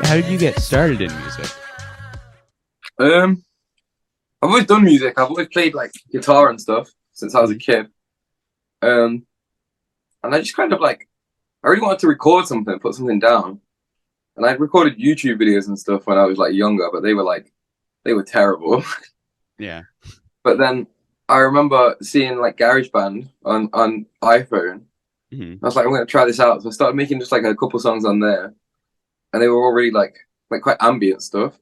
how did you get started in music? Um, I've always done music. I've always played like guitar and stuff since I was a Mhm. kid. Um, and I just kind of like I really wanted to record something, put something down. And I recorded YouTube videos and stuff when I was like younger, but they were terrible. Yeah. But then I remember seeing like GarageBand on iPhone. Hmm. I was like, I'm gonna try this out. So I started making just like a couple songs on there, and they were all really like quite ambient stuff.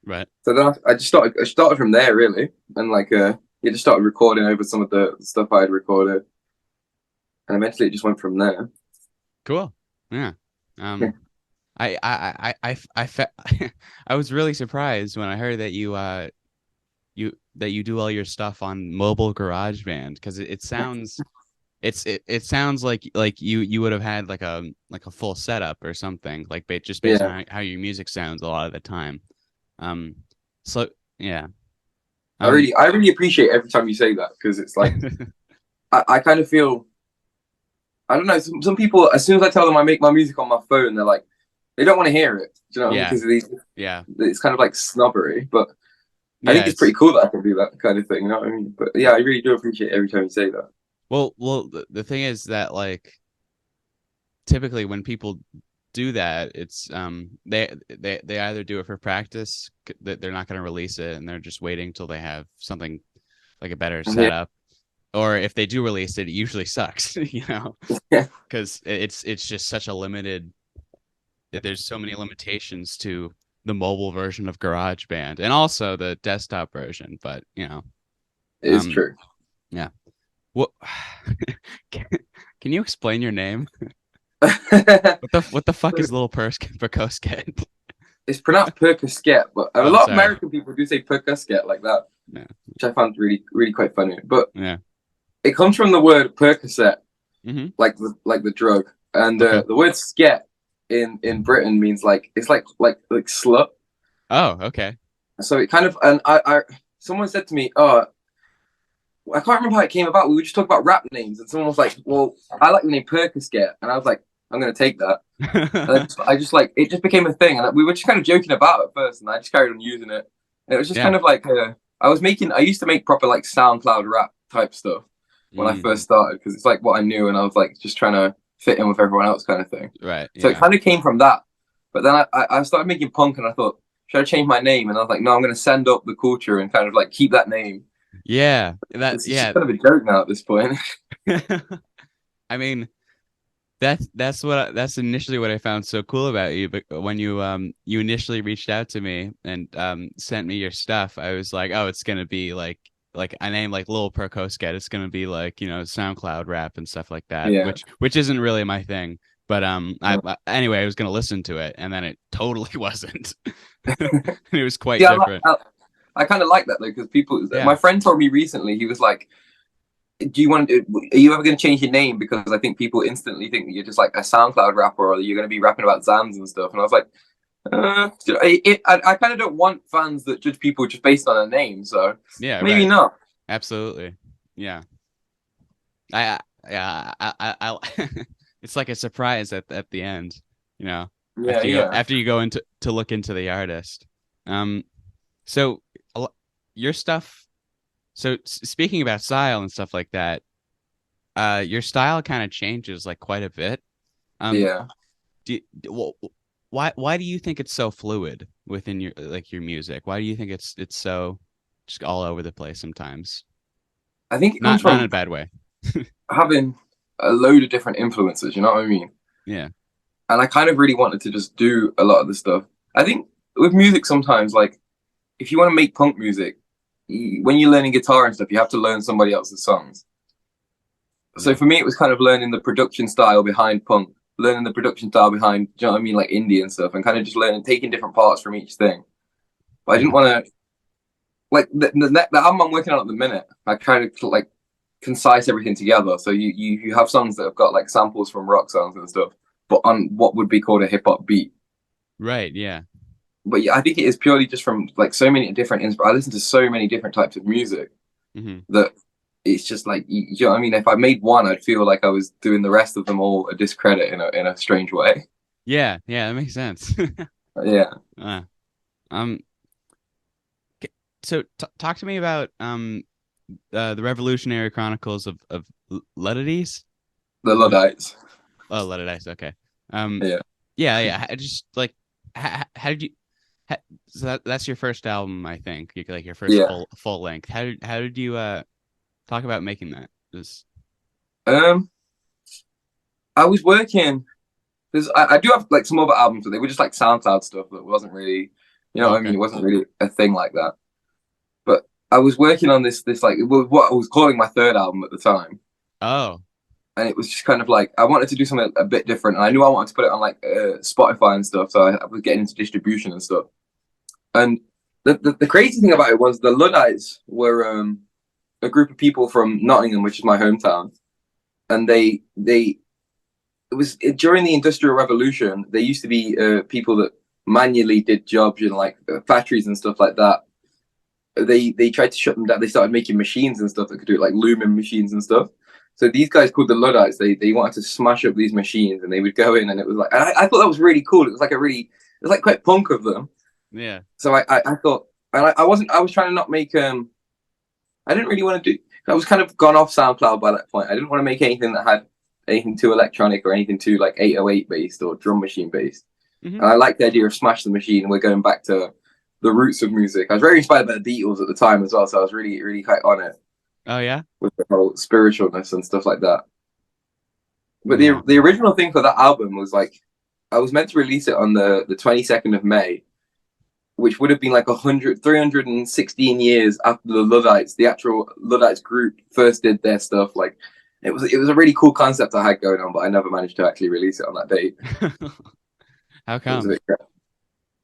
Right. So then I started from there really, and yeah, just started recording over some of the stuff I had recorded, and eventually it just went from there. Cool. Yeah. Yeah, Um, I I was really surprised when I heard that you do all your stuff on mobile GarageBand because it sounds it sounds like you would have had like a full setup or something like just based yeah. on how your music sounds a lot of the time. Um, so yeah. Um, I really appreciate every time you say that because it's like I kind of feel I don't know. Some people, as soon as I tell them I make my music on my phone, they're like they don't want to hear it. Do you know what I mean? yeah, Because yeah, it's kind of like snobbery, but I yeah. think it's pretty It's cool that I can do that kind of thing. You know what I mean? But yeah, yeah. I really do appreciate every time you say that. Well, the thing is that like typically when people do that, it's they either do it for practice that they're not going to release it and they're just waiting till they have something like a better Yeah, setup, or if they do release it, it usually sucks, yeah, because it's just such a limited. There's so many limitations to the mobile version of GarageBand and also the desktop version, but it is um, true. yeah. What can, can you explain your name? What the fuck is Lil Percoskett? It's pronounced Percoskett, but a Oh, lot of sorry. American people do say Percoskett like that, Yeah, which I found really quite funny. But yeah. it comes from the word Percocet, Hmm. like the drug, and Okay. the word "sket" in Britain means like it's like slut. Oh, okay. So it kind of and I someone said to me, "Oh, I can't remember how it came about. We were just talking about rap names, and someone was like, "Well, I like the name Percocet," and I was like, "I'm gonna take that." And I just like it just became a thing, and we were just kind of joking about it at first, and I just carried on using it. And it was just Yeah. kind of like I used to make proper like SoundCloud rap type stuff when I first Hmm. started because it's like what I knew, and I was like just trying to fit in with everyone else kind of thing. Right. So it Yeah. kind of came from that. But then I started making punk, and I thought, should I change my name? And I was like, no, I'm going to send up the culture and kind of like keep that name. Yeah. It's just Yeah. kind of a joke now at this point. I mean, that's initially what I found so cool about you. But when you initially reached out to me and sent me your stuff, I was like, oh, it's gonna be like a name like Lil Percoskett. It's gonna be like SoundCloud rap and stuff like that, Yeah. which isn't really my thing. But anyway, I was gonna listen to it, and then it totally wasn't. It was quite See, different. I kind of like that though because people. Yeah. My friend told me recently he was like, "Do you want? Are you ever going to change your name?" Because I think people instantly think that you're just like a SoundCloud rapper or you're going to be rapping about Zans and stuff. And I was like, I kind of don't want fans that judge people just based on a name. So Yeah. maybe Right. not. Absolutely. Yeah. I yeah it's like a surprise at the end, you know, Yeah, yeah, after you go into to look into the artist. Um, so your stuff. So speaking about style and stuff like that, your style kind of changes like quite a bit. Um, yeah. well, why do you think it's so fluid within your music? Why do you think it's so just all over the place sometimes? I think it comes Not in from a bad way. having a load of different influences. You know what I mean? Yeah. And I kind of really wanted to just do a lot of the stuff. I think with music sometimes, like if you want to make punk music, when you're learning guitar and stuff, you have to learn somebody else's songs. So Yeah. for me, it was kind of learning the production style behind punk, learning the production style behind, you know what I mean, like indie and stuff, and kind of just learning, taking different parts from each thing. But I didn't Yeah. want to, like, the album I'm working on at the minute, I kind of like concise everything together. So you have songs that have got like samples from rock songs and stuff, but on what would be called a hip hop beat. Right. Yeah. But yeah, I think it is purely just from like so many different. I listen to so many different types of music Hmm. that it's just like you know what I mean. If I made one, I'd feel like I was doing the rest of them all a discredit in a strange way. Yeah. Yeah. That makes sense. Yeah. Uh, um, so talk to me about the Revolutionary Chronicles of LUDDiTIES. The Luddites. Oh, LUDDiTIES. Okay. Um, Yeah. yeah, yeah. I just like how did you? How, so that's your first album, I think. Like your first Yeah. full length. How did you talk about making that? Just Um, I was working because I do have like some other albums, but they were just like SoundCloud stuff that wasn't really, you know what I mean? okay. It wasn't really a thing like that. But I was working on this like what I was calling my third album at the time, Oh, and it was just kind of like I wanted to do something a bit different, and I knew I wanted to put it on like Spotify and stuff, so I was getting into distribution and stuff. And the crazy thing about it was the Luddites were a group of people from Nottingham, which is my hometown, and they it was during the Industrial Revolution. There used to be people that manually did jobs in like factories and stuff like that. They tried to shut them down. They started making machines and stuff that could do it, like looming machines and stuff. So these guys called the Luddites, they wanted to smash up these machines, and they would go in, and it was like, and I thought that was really cool. It was like it was like quite punk of them. yeah. So I thought, and I wasn't, I was trying to not make I didn't really want to do. I was kind of gone off SoundCloud by that point. I didn't want to make anything that had anything too electronic or anything too like 808 based or drum machine based. Hmm. And I liked the idea of Smash the Machine. And we're going back to the roots of music. I was very inspired by the Beatles at the time as well, so I was really, really quite on it Oh yeah. with the whole spiritualness and stuff like that. But Yeah. the original thing for that album was like I was meant to release it on the 22nd of May, which would have been like 316 years after the Luddites, the actual Luddites group, first did their stuff. Like it was a really cool concept I had going on, but I never managed to actually release it on that date. How It was a come? bit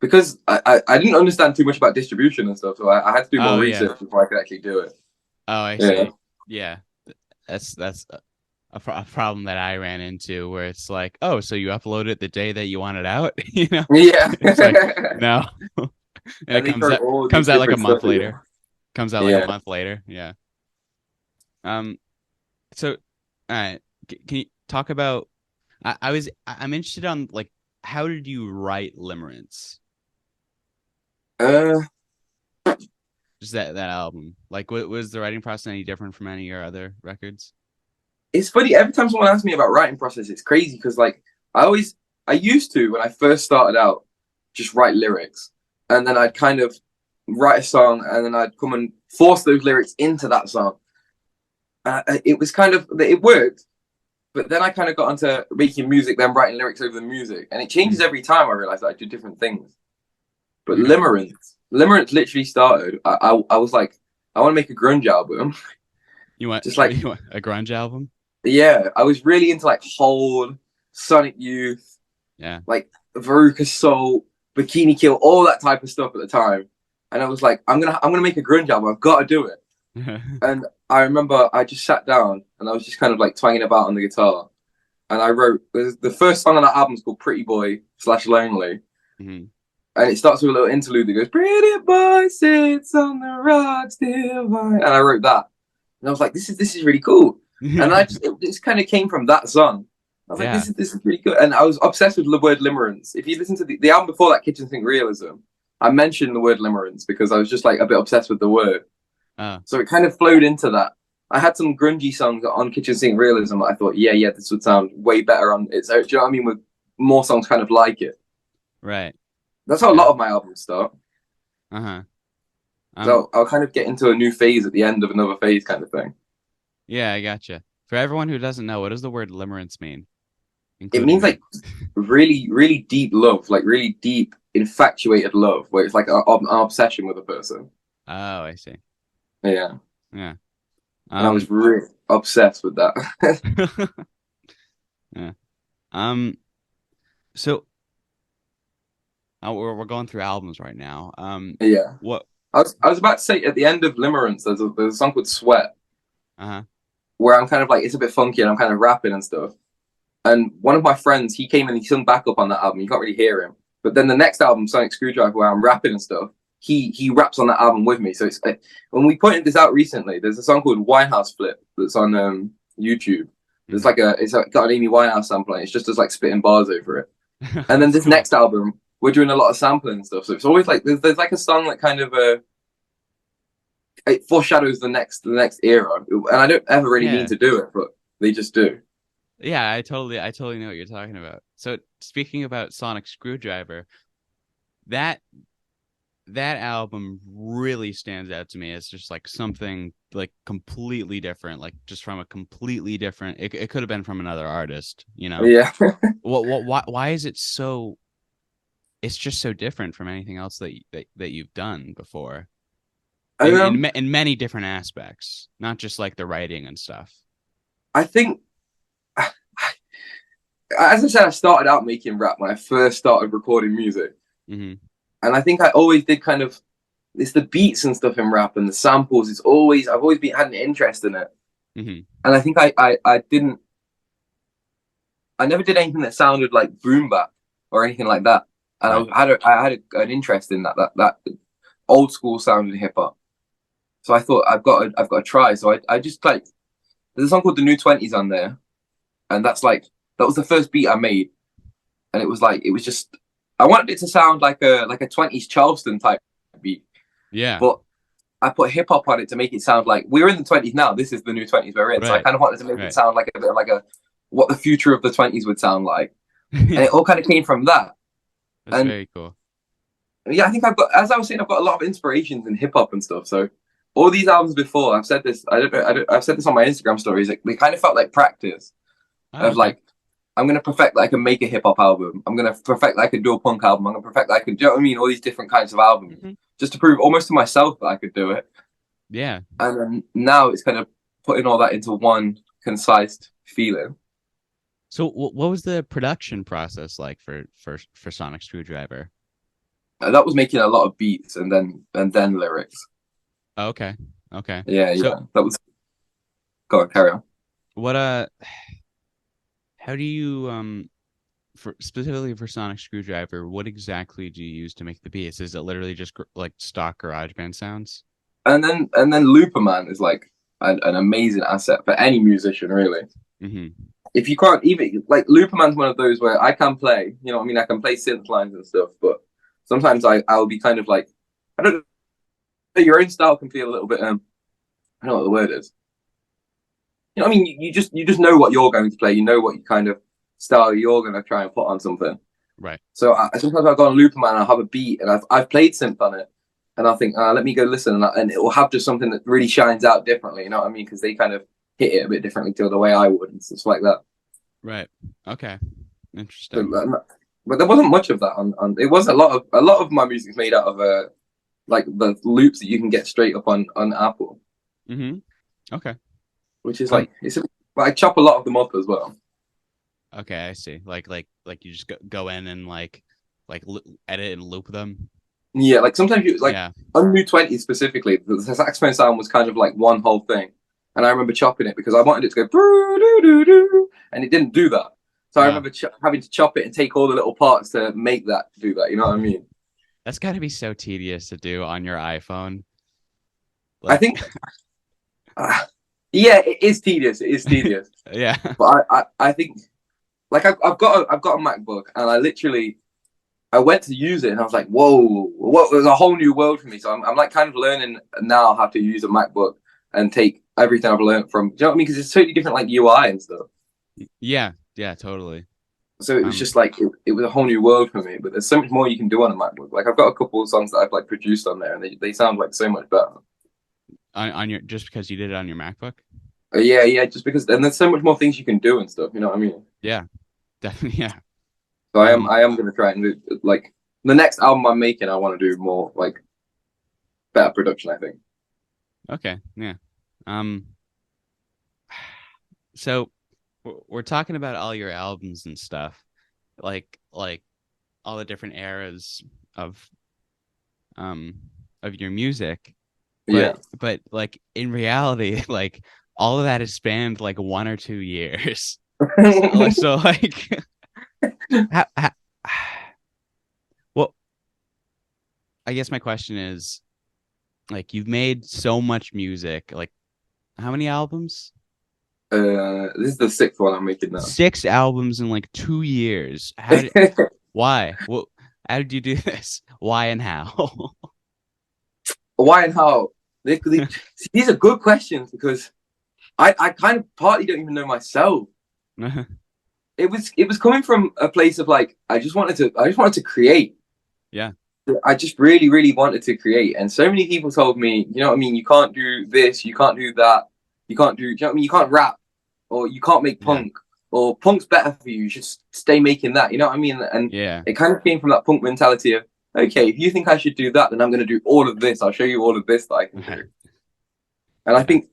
because I didn't understand too much about distribution and stuff, so I had to do more Oh yeah. research before I could actually do it. Oh, I Yeah, see. Yeah. That's a problem that I ran into where it's like, oh, so you upload it the day that you want it out, you know? yeah, It's like, no. And it and they throw all comes this out like a different month stuff at you. later. Comes out like a Yeah. month later. Yeah. Um, so can you talk about I'm interested on like how did you write Limerence? Uh, Just that album. Like was the writing process any different from any of your other records? it's funny every time someone asks me about writing process, it's crazy because like I used to when I first started out just write lyrics, and then I'd kind of write a song, and then I'd come and force those lyrics into that song. It was kind of it worked, but then I kind of got into making music, then writing lyrics over the music, and it changes Mhm. every time. I realized that I do different things. But Okay. Limerence literally started. I was like, I want to make a grunge album, You want just like you want a grunge album? yeah. I was really into like Hold, Sonic Youth, Yeah. like Veruca Soul, Bikini Kill, all that type of stuff at the time. And I was like, I'm gonna make a grunge album. I've got to do it. And I remember I just sat down and I was just kind of like twanging about on the guitar. And I wrote the first song on that album is called Pretty Boy / Lonely. Hmm. And it starts with a little interlude that goes, Pretty boy sits on the rocks divine. And I wrote that. And I was like, this is really cool. And it just kind of came from that song. I was like, Yeah. this is really good. And I was obsessed with the word limerence. If you listen to the album before that, Kitchen Sink Realism, I mentioned the word limerence because I was just like a bit obsessed with the word. Oh. So it kind of flowed into that. I had some grungy songs on Kitchen Sink Realism that I thought, yeah, this would sound way better on it. So, do you know what I mean? With more songs kind of like it. Right. That's how a Yeah. lot of my albums start. Uh-huh. So I'll kind of get into a new phase at the end of another phase kind of thing. Yeah, I gotcha. For everyone who doesn't know, what does the word limerence mean? It Including means me. like really, really deep love, like really deep, infatuated love, where it's like an obsession with a person. Oh, I see. Yeah. Yeah. And I was really obsessed with that. Yeah. Um so we're going through albums right now. Yeah. What I was about to say at the end of Limerence, there's a song called Sweat, uh-huh. where I'm kind of like, it's a bit funky and I'm kind of rapping and stuff. And one of my friends, he came and he sung backup on that album. You can't really hear him. But then the next album, Sonic Screwdriver, where I'm rapping and stuff, he raps on that album with me. So it's when we pointed this out recently, there's a song called Winehouse Flip that's on YouTube. There's Mhm. like it's got an Amy Winehouse sample and it's just as like spitting bars over it. And then this Cool. next album, we're doing a lot of sampling and stuff. So it's always like there's like a song that kind of it foreshadows the next era, and I don't ever really mean Yeah. to do it, but they just do. Yeah, I totally know what you're talking about. So speaking about Sonic Screwdriver, that that album really stands out to me as just like something like completely different, like just from a completely different, it could have been from another artist, you know. Yeah. Why is it so, it's just so different from anything else that you've done before I in many different aspects, not just like the writing and stuff. I think, as I said, I started out making rap when I first started recording music, Hmm. and I think I always did kind of it's the beats and stuff in rap and the samples. I've always been had an interest in it, Hmm. and I think I never did anything that sounded like boom bap or anything like that, and Right. an interest in that old school sound in hip hop. So I thought I've got to try. So I just like there's a song called The New 20s on there, and that was the first beat I made, and it was just I wanted it to sound like a 20s Charleston type beat, Yeah. but I put hip hop on it to make it sound like we're in the 20s now. This is the new 20s we're in. So I Right. kind of wanted to make it Right. sound like a bit of like a what the future of the 20s would sound like, and Yeah. it all kind of came from that. That's And very cool. yeah, I think as I was saying, I've got a lot of inspirations in hip hop and stuff. So all these albums before, I've said this. I've said this on my Instagram stories. Like, they kind of felt like practice Oh, of okay. like I'm gonna perfect that I can make a hip hop album. I'm gonna perfect that I can do a punk album. I'm gonna perfect that I can. Do you know what I mean? All these different kinds of albums, Hmm. just to prove almost to myself that I could do it. Yeah. And then now it's kind of putting all that into one concise feeling. So what was the production process like for Sonic Screwdriver? That was making a lot of beats and then lyrics. Oh, okay. Okay. Yeah, So yeah. That was go on, carry on. what how do you for specifically for Sonic Screwdriver, what exactly do you use to make the beats? Is it literally just like stock GarageBand sounds? And then Looperman is like an amazing asset for any musician, really. Hmm. If you can't even like Looperman's one of those where I can play, you know what I mean? I can play synth lines and stuff, but sometimes I'll be kind of like I don't know, your own style can feel a little bit I don't know what the word is. You know what I mean? You just know what you're going to play. You know what kind of style you're going to try and put on something. Right. So sometimes I'll go on Looperman and I'll have a beat and I've played synth on it, and I'll think, let me go listen, and it will have just something that really shines out differently. You know what I mean? Because they kind of hit it a bit differently to the way I would and stuff like that. Right. Okay. But, Interesting. but there wasn't much of that on. It was a lot of my music's made out of like the loops that you can get straight up on Apple, Hmm. Okay. which is Um. like but I chop a lot of them up as well. Okay, I see. Like you just go in and edit and loop them. Yeah, like sometimes you like Yeah. on New 20 specifically, the saxophone sound was kind of like one whole thing. And I remember chopping it because I wanted it to go and it didn't do that. So I Oh, remember having to chop it and take all the little parts to make that do that. You know what I mean? that's got to be so tedious to do on your iPhone. I Like, think, uh, yeah, it is tedious. It is tedious. yeah. But I think like I've got a MacBook, and I went to use it and I was like, whoa, what was a whole new world for me. So I'm like kind of learning now how to use a MacBook and take everything I've learned from, do you know what I mean? Because it's totally different, like UI and stuff. Yeah. Yeah, totally. So it was Um, just like, it was a whole new world for me, but there's so much more you can do on a MacBook. Like I've got a couple of songs that I've like produced on there and they sound like so much better. on your, just because you did it on your MacBook? Yeah, yeah, just because, and there's so much more things you can do and stuff, you know what I mean? Yeah, definitely. Yeah. So I am, Um, I am going to try and do, like, the next album I'm making, I want to do more, like, better production, I think. okay. Yeah. Um, so we're talking about all your albums and stuff, like all the different eras of um of your music, Yeah. but like in reality, like all of that has spanned like 1 or 2 years. So like, how, well, I guess my question is, like, you've made so much music, like how many albums? This is the sixth one I'm making now. 6 albums in like 2 years. Why? Well, How did you do this? Why and how? Why and how? These are good questions because I kind of partly don't even know myself. It was coming from a place of like I just wanted to create. Yeah. I just really, really wanted to create. And so many people told me, you know what I mean, you can't do this, you can't do that, you can't do, you know what I mean, you can't rap, or you can't make Yeah. punk, or punk's better for you, just stay making that, you know what I mean? And Yeah. it kind of came from that punk mentality of, okay, if you think I should do that, then I'm going to do all of this. I'll show you all of this that I can do. And I Yeah. think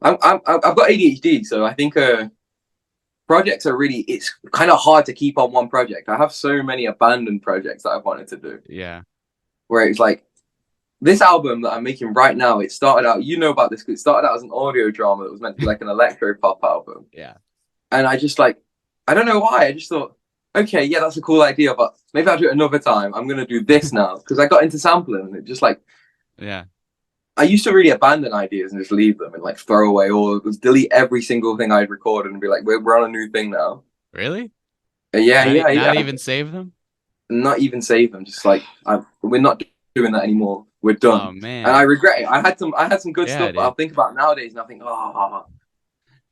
I've got ADHD, so I think projects are really, it's kind of hard to keep on one project. I have so many abandoned projects that I've wanted to do. Yeah. Where it's like this album that I'm making right now, it started out, you know about this, it started out as an audio drama that was meant to be like an electro pop album. Yeah. And I just like, I don't know why, I just thought, okay, yeah, that's a cool idea, but maybe I'll do it another time. I'm going to do this now. Because I got into sampling and it just like, Yeah. I used to really abandon ideas and just leave them and like throw away or delete every single thing I'd recorded and be like, we're on a new thing now. Really? Yeah. Not even save them? Not even save them. Just like, we're not doing that anymore. We're done. Oh man. And I regret it. I had some good stuff, Dude. but I'll think about nowadays and I think, oh,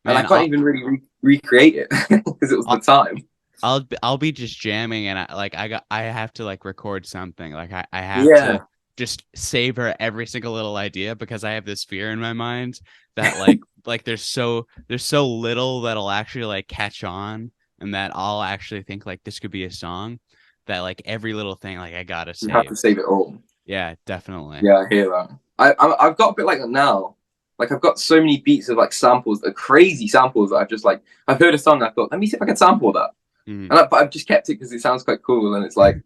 and I Man, can't even really recreate it because it was the time. I'll be just jamming and I have to like record something. Like I have Yeah. to just savor every single little idea because I have this fear in my mind that like there's so little that'll actually like catch on and that I'll actually think like this could be a song that like every little thing like I gotta You have save. to save it all. Yeah, definitely. Yeah, I hear that. I've got a bit like that now. Like I've got so many beats of like samples, crazy samples that I've just like I've heard a song and I thought, let me see if I can sample that. Mhm. And but I've just kept it because it sounds quite cool and it's like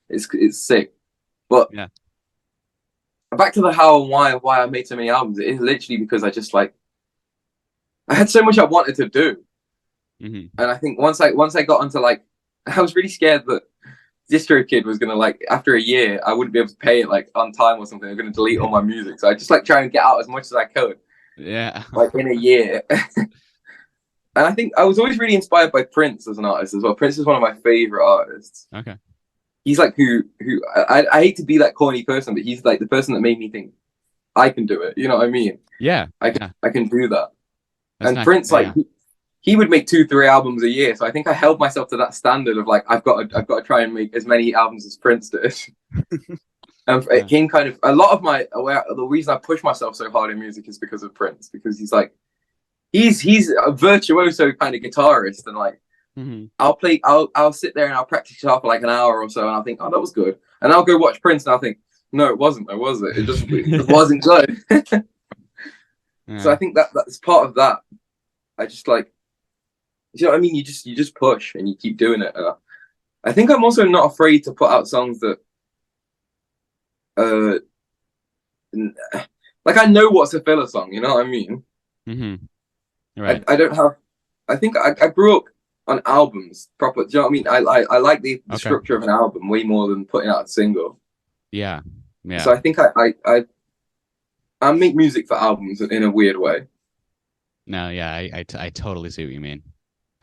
it's sick. But Yeah. back to the how and why I made so many albums. It is literally because I just like I had so much I wanted to do. Mhm. And I think once I got onto like I was really scared that DistroKid was gonna like after a year I wouldn't be able to pay it like on time or something. They're gonna delete all my music. So I just like try and get out as much as I could. Yeah. Like in a year. And I think I was always really inspired by Prince as an artist as well. Prince is one of my favorite artists. Okay. He's like who I hate to be that corny person, but he's like the person that made me think I can do it. You know what I mean? Yeah. I can do that. That's And not, Prince, like yeah. he would make 2-3 albums a year. So I think I held myself to that standard of like I've got to try and make as many albums as Prince did. And Yeah. it came kind of a lot of the reason I push myself so hard in music is because of Prince, because he's like he's a virtuoso kind of guitarist and like Mhm. I'll sit there and I'll practice guitar for like an hour or so and I'll think, oh, that was good. And I'll go watch Prince and I'll think, no, it wasn't. It just wasn't good. Yeah. So I think that's part of that. I just like, you know what I mean? You just push and you keep doing it. I think I'm also not afraid to put out songs that, like I know what's a filler song. You know what I mean? Mm-hmm. Right. I don't have. I think I grew up on albums proper. Do you know what I mean? I like the structure of an album way more than putting out a single. Yeah. Yeah. So I think I make music for albums in a weird way. No, yeah, I totally see what you mean.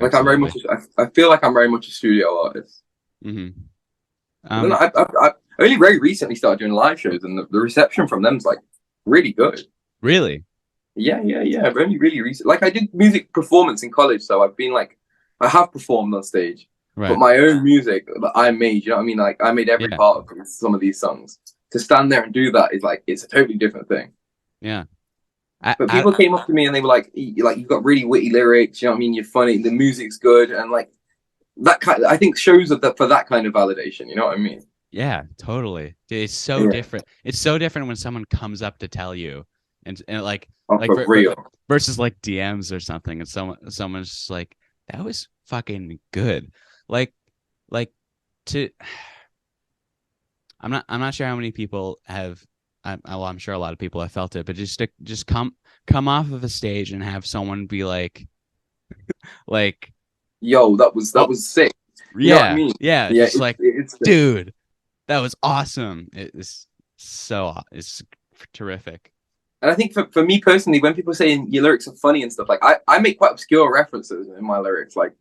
Like I'm very much. I feel like I'm very much a studio artist. Mm-hmm. Then I only very recently started doing live shows, and the reception from them is like really good. Really? Yeah. I've only really recent. Like I did music performance in college, so I've been like, I have performed on stage, Right. but my own music that I made. You know what I mean? Like I made every part of some of these songs. To stand there and do that is like it's a totally different thing. Yeah. But people came up to me and they were like you've got really witty lyrics. You know what I mean? You're funny. The music's good, and like that kind. I think shows that for that kind of validation. You know what I mean? Yeah, totally. It's so different. It's so different when someone comes up to tell you, and like for real versus like DMs or something, and someone's just like, that was fucking good. Like to. I'm not sure how many people have. I'm sure a lot of people have felt it, but just come off of a stage and have someone be like, yo, that was sick. You know what I mean? Yeah, just it's dude, that was awesome. It's terrific. And I think for me personally, when people say your lyrics are funny and stuff, like I make quite obscure references in my lyrics, like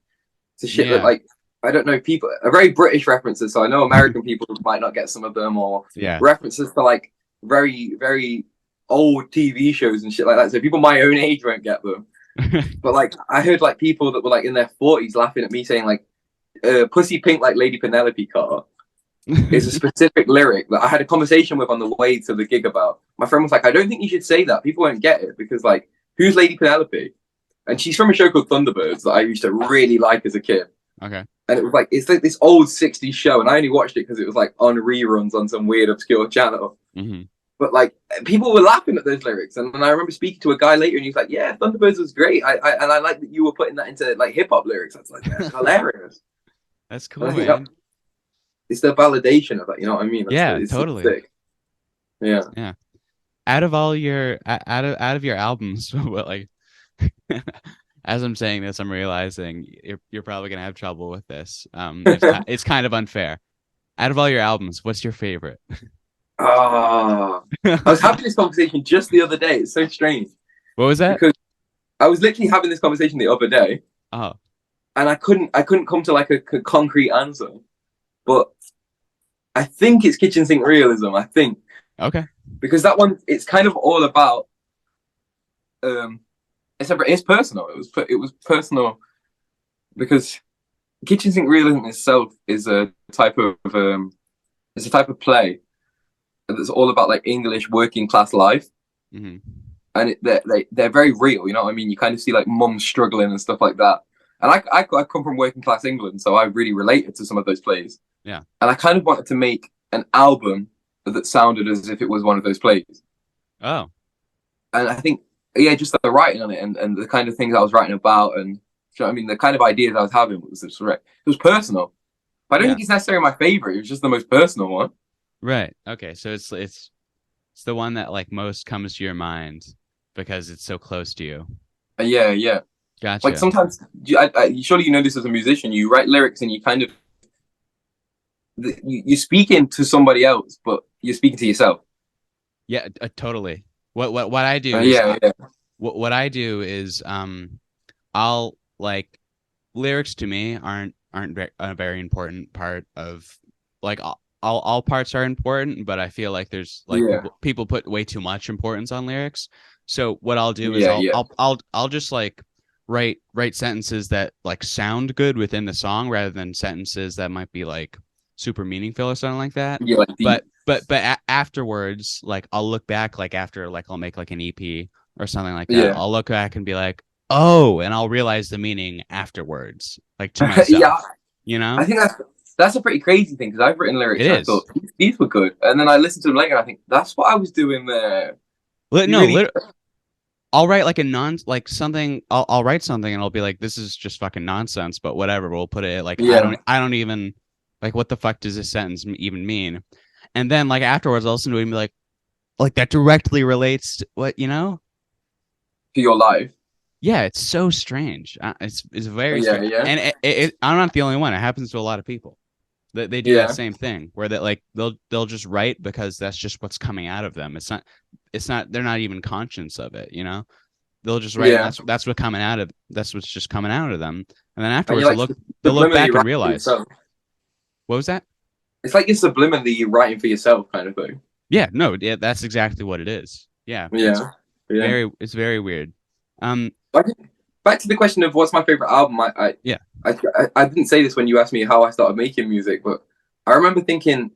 to shit that like I don't know, people are very British references, so I know American people might not get some of them, or Yeah. references to like very, very old TV shows and shit like that. So people my own age won't get them. But like I heard like people that were like in their 40s laughing at me saying like pussy pink like Lady Penelope Carr is a specific lyric that I had a conversation with on the way to the gig about. My friend was like, I don't think you should say that. People won't get it because like who's Lady Penelope? And she's from a show called Thunderbirds that I used to really like as a kid. Okay. And it was like it's like this old 60s show, and I only watched it because it was like on reruns on some weird obscure channel. Mm-hmm. But like people were laughing at those lyrics, and I remember speaking to a guy later, and he was like, "Yeah, Thunderbirds was great. I like that you were putting that into like hip hop lyrics. That's like that's hilarious." That's And cool, I think man. it's the validation of that. You know what I mean? Yeah, It's totally. sick. Yeah. Yeah. Out of all your out of your albums, what like as I'm saying this, I'm realizing you're probably gonna have trouble with this. It's kind of unfair. Out of all your albums, what's your favorite? Ah, I was having this conversation just the other day. It's so strange What was that? because I was literally having this conversation the other day, Oh, and I couldn't come to like a concrete answer. But I think it's kitchen sink realism. I think okay. because that one it's kind of all about um it's personal. It was personal because kitchen sink realism itself is a type of it's a type of play that's all about like English working class life, Hmm. and they're very real. You know what I mean? You kind of see like mums struggling and stuff like that. And I come from working class England, so I really related to some of those plays. Yeah. And I kind of wanted to make an album that sounded as if it was one of those plays. Oh, And I think, yeah, just the writing on it and the kind of things I was writing about, and you know what I mean, the kind of ideas I was having was just right. It was personal. But I don't yeah. think it's necessarily my favorite. It was just the most personal one. Right. Okay. So it's the one that like most comes to your mind because it's so close to you. Yeah, yeah. Like Gotcha. sometimes, surely you know this as a musician. You write lyrics and you kind of you're speaking to somebody else, but you're speaking to yourself. Yeah, totally. What I do is Yeah, yeah, what I do is I'll like lyrics to me aren't a very important part of like all parts are important, but I feel like there's like yeah, people put way too much importance on lyrics. So what I'll do is yeah, yeah, I'll just like write sentences that like sound good within the song rather than sentences that might be like super meaningful or something like that. yeah. Like the Afterwards, like I'll look back like after like I'll make like an EP or something like that. yeah, I'll look back and be like, oh, and I'll realize the meaning afterwards, like to yeah. myself, you know? I think that's a pretty crazy thing because I've written It lyrics and I is. thought these were good, and then I listened to them later and I think that's what I was doing there. You No, really, I'll write like a non like something. I'll write something and I'll be like, this is just fucking nonsense, but whatever. We'll put it like yeah, I don't even like what the fuck does this sentence even mean? And then like afterwards, I'll listen to it and be like that directly relates to what you know. to your life. Yeah, it's so strange. It's very Yeah, strange, yeah, and I'm not the only one. It happens to a lot of people. That they do that yeah, same thing where that like they'll just write because that's just what's coming out of them. It's not they're not even conscious of it, you know. They'll just write and yeah. that's what's just coming out of them. And then And afterwards you're like they'll look subliminally back and writing for realize yourself. what was that? It's like you're subliminally writing for yourself, kind of thing. Yeah, no, yeah, that's exactly what it is. Yeah, Yeah, yeah. it's very weird. Um, Back, back to the question of what's my favorite album. yeah, I didn't say this when you asked me how I started making music, but I remember thinking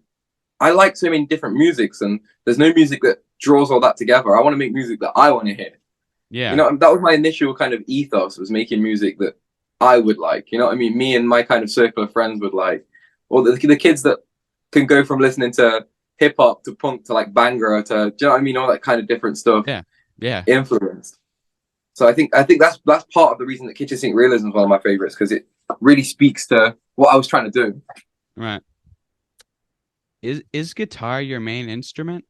I like so many different musics, and there's no music that draws all that together. I want to make music that I want to hear. You yeah, know, that was my initial kind of ethos, was making music that I would like. You know what I mean? Me and my kind of circle of friends would like, or the kids that can go from listening to hip hop to punk to like Bangra to, do you know what I mean? All that kind of different stuff yeah, yeah. influenced. So I think that's part of the reason that Kitchen Sink Realism is one of my favorites, because it really speaks to what I was trying to do. Right. Is guitar your main instrument?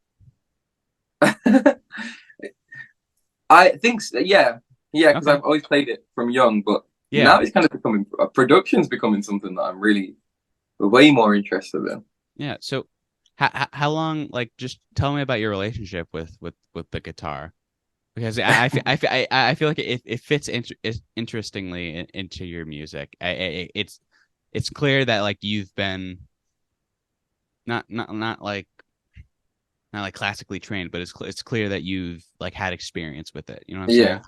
I think so, yeah, yeah, because Okay. I've always played it from young, but Yeah. now it's kind of becoming production's becoming something that I'm really way more interested in. Yeah. So, how long? Like, just tell me about your relationship with the guitar, because I feel like it fits interestingly into your music. It's it's clear that like you've been not like not like classically trained, but it's clear that you've like had experience with it. You know what I'm Yeah, saying?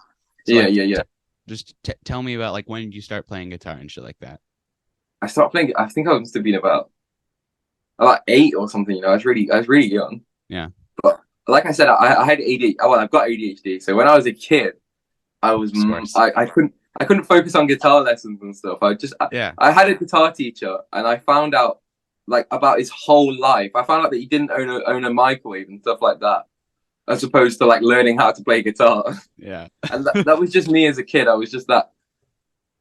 So yeah, like, yeah, yeah. just tell me about like when did you start playing guitar and shit like that? I started playing. I think I must have been about 8 or something. You know, I was really young. Yeah, But like I said, I had ADHD. Well, I've got ADHD. So when I was a kid, it's worse. I couldn't focus on guitar lessons and stuff. Yeah, I had a guitar teacher, and I found out like about his whole life. I found out that he didn't own a microwave and stuff like that, as opposed to like learning how to play guitar. yeah, And that was just me as a kid. I was just that.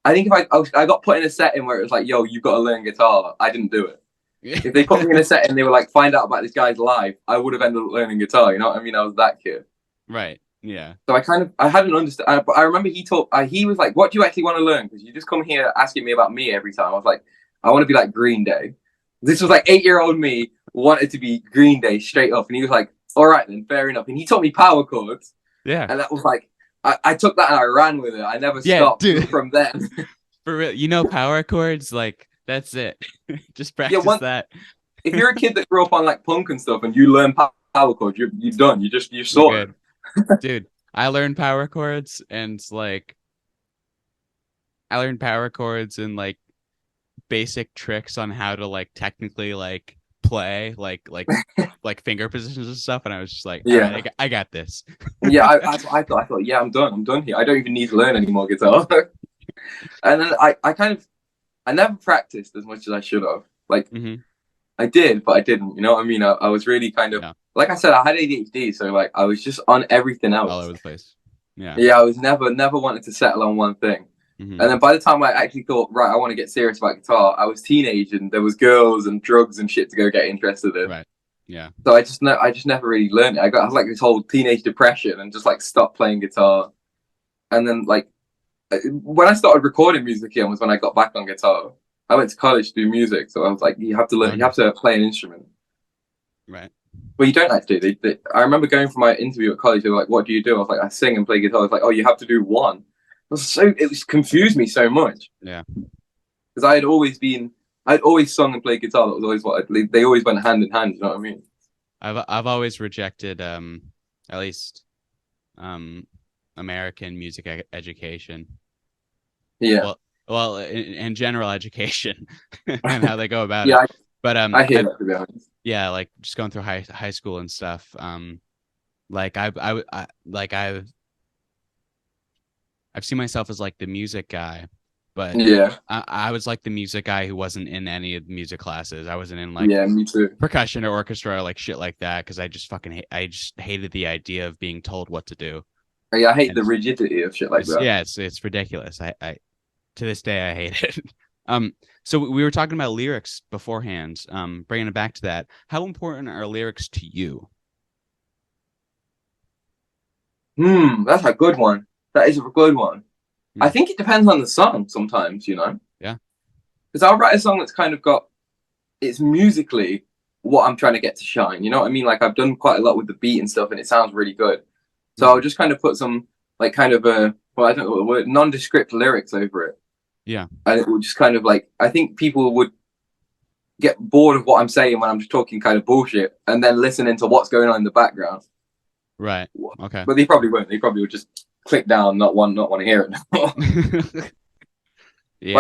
I think if I got put in a setting where it was like, yo, you've got to learn guitar, I didn't do it. If they put me in a setting, they were like, find out about this guy's life, I would have ended up learning guitar. You know what I mean? I was that kid. right. Yeah, So I hadn't understood. But I remember he was like, "What do you actually want to learn? Because you just come here asking me about me every time." I was like, "I want to be like Green Day." This was like 8-year-old me wanted to be Green Day straight up, and he was like, "All right then, fair enough." And he taught me power chords, yeah, and that was like, I took that and I ran with it. I never yeah, stopped dude. from then. For real, you know, power chords, like that's it. Just Yeah, practice that. if you're a kid that grew up on like punk and stuff, and you learn power chords, you're done. You're You're sorted. good, dude. I learned power chords, and like I learned power chords and like basic tricks on how to like technically like play like finger positions and stuff, and I was just like, all right, Yeah. I got this. Yeah, I thought, yeah, I'm done. I'm done here. I don't even need to learn any more guitar. And then I never practiced as much as I should have. Like Hmm. I did, but I didn't. You know what I mean? I was really kind of Yeah, like I said, I had ADHD, so like I was just on everything all else. over the place. Yeah. Yeah, I was never wanted to settle on one thing. Hmm. And then by the time I actually thought, right, I want to get serious about guitar, I was teenage and there was girls and drugs and shit to go get interested in. Right. Yeah. So I just never really learned it. I had like this whole teenage depression and just like stopped playing guitar. And then like when I started recording music again was when I got back on guitar. I went to college to do music, so I was like, you have to learn, Oh, you have nice. to play an instrument. Right. Well, you don't actually. I remember going for my interview at college. They were like, "What do you do?" I was like, "I sing and play guitar." I was like, "Oh, you have to do one." It was confused me so much Yeah. because I'd always sung and played guitar. That was always they always went hand in hand. You know what I mean? I've always rejected at least um American music education. Yeah, Well, in general education and how they go about yeah. it. But I hear that, to be honest. yeah, like just going through high school and stuff. Like like I've seen myself as like the music guy, but Yeah, I was like the music guy who wasn't in any of the music classes. I wasn't in like yeah. Me too. percussion or orchestra or like shit like that because I just I just hated the idea of being told what to do. Yeah, I hate And the rigidity of shit like it's that. yeah, it's ridiculous. I to this day I hate it. Um, so we were talking about lyrics beforehand. Bringing it back to that, how important are lyrics to you? That's a good one. That is a good one. I Hmm. think it depends on the song sometimes, you know, Yeah. because I'll write a song that's kind of got it's musically what I'm trying to get to shine. You know what I mean? Like I've done quite a lot with the beat and stuff, and it sounds really good. So Hmm. I'll just kind of put some like kind of a well, I don't know what the word nondescript lyrics over it, Yeah. and it will just kind of like I think people would get bored of what I'm saying when I'm just talking kind of bullshit, and then listening to what's going on in the background. Right. Okay. But they probably won't. They probably would just click down, not want to hear it. But I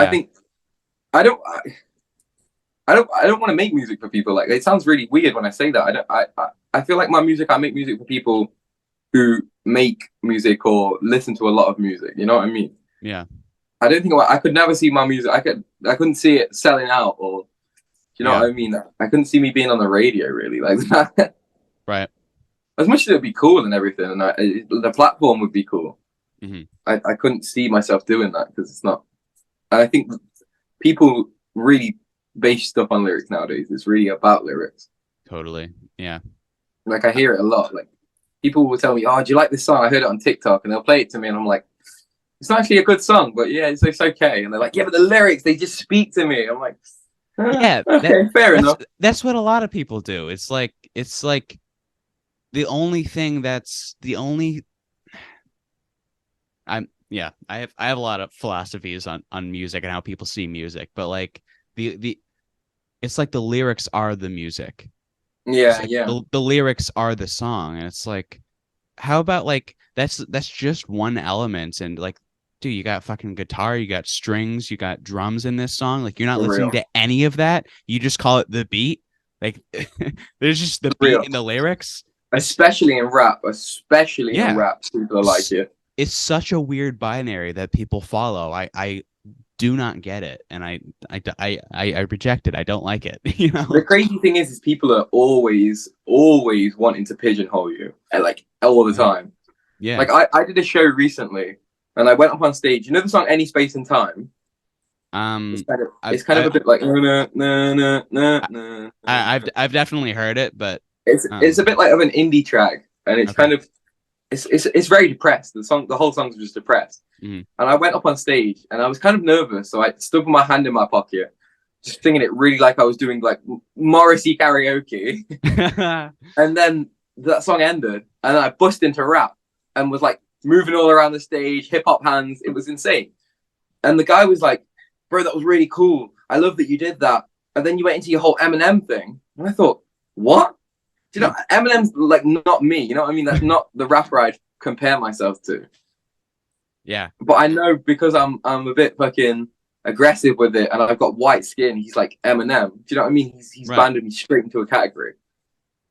Yeah. think I don't. I don't want to make music for people. Like it sounds really weird when I say that. I don't. I feel like my music. I make music for people who make music or listen to a lot of music. You know what I mean? Yeah. I don't think I could never see my music. I couldn't see it selling out or you know Yeah. what I mean. I couldn't see me being on the radio really like that. Right. As much as it'd be cool and everything, and the platform would be cool. Hmm. I couldn't see myself doing that because it's not. And I think people really base stuff on lyrics nowadays. It's really about lyrics. Totally. Yeah. Like I hear it a lot. Like people will tell me, "Oh, do you like this song? I heard it on TikTok," and they'll play it to me, and I'm like, "It's not actually a good song, but yeah, it's okay." And they're like, "Yeah, but the lyrics they just speak to me." I'm like, Yeah. "Okay, fair enough." That's what a lot of people do. It's like the only thing that's the only I'm yeah, I have a lot of philosophies on music and how people see music, but like the it's like the lyrics are the music. It's Yeah, like yeah. the lyrics are the song, and it's like, how about like that's just one element, and like, dude, you got fucking guitar, you got strings, you got drums in this song. Like, you're not For listening real. to any of that. You just call it the beat. Like, there's just the For beat real. in the lyrics. Especially in rap. Especially in Yeah, rap, people are like it's, it. it's such a weird binary that people follow. I do not get it, and I reject it. I don't like it. You The know? crazy thing is people are always wanting to pigeonhole you, and like all the Uh-huh. time. Yeah. Like I did a show recently, and I went up on stage. You know the song "Any Space and Time"? Um. It's I've kind of a bit like na na na na I, na. I've definitely heard it, but It's a bit like of an indie track, and it's okay. kind of it's very depressed. The whole song's just depressed. Mhm. And I went up on stage, and I was kind of nervous, so I stood with my hand in my pocket, just singing it really like I was doing like Morrissey karaoke. And then that song ended, and I bust into rap and was like moving all around the stage, hip hop hands. It was insane. And the guy was like, "Bro, that was really cool. I love that you did that." And then you went into your whole Eminem thing, and I thought, "What? Do you know Eminem's like not me? You know what I mean? That's not the rapper I'd compare myself to." Yeah. But I know because I'm a bit fucking aggressive with it, and I've got white skin. He's like Eminem. Do you know what I mean? He's Right. banded me straight into a category.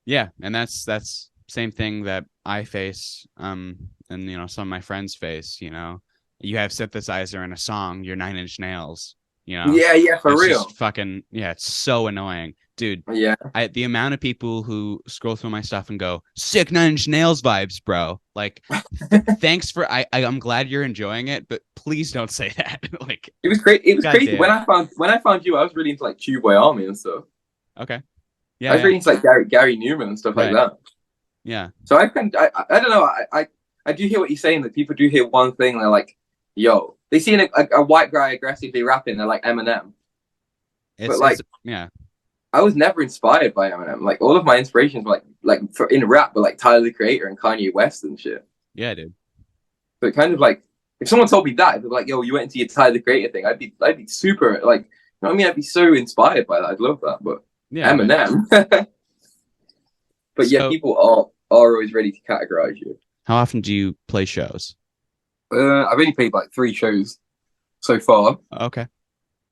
Yeah, and that's same thing that I face, and some of my friends face. You have synthesizer in a song, you're Nine Inch Nails. Yeah, yeah, for It's real. just fucking, yeah, it's so annoying, dude. Yeah, The amount of people who scroll through my stuff and go sick Nine Inch Nails vibes, bro. Like, thanks for I'm glad you're enjoying it, but please don't say that. Like, it was great. It was crazy when goddamn. I found you. I was really into like Tubeway Army and stuff. Okay. I Yeah, was yeah, really into like Gary Newman and stuff like right. that. Yeah. So I don't know. I do hear what you're saying that people do hear one thing. They're like, "Yo," they see a white guy aggressively rapping. They're like Eminem, but It's like yeah. I was never inspired by Eminem. Like all of my inspirations were like for in rap, but like Tyler the Creator and Kanye West and shit. Yeah, dude. So it kind of like if someone told me that, they'd be like, "Yo, you went into your Tyler the Creator thing," I'd be super like, you know what I mean? I'd be so inspired by that. I'd love that. But Yeah, right. Eminem, but yeah, So, people are always ready to categorize you. how often do you play shows? I've only played like 3 shows so far, Okay.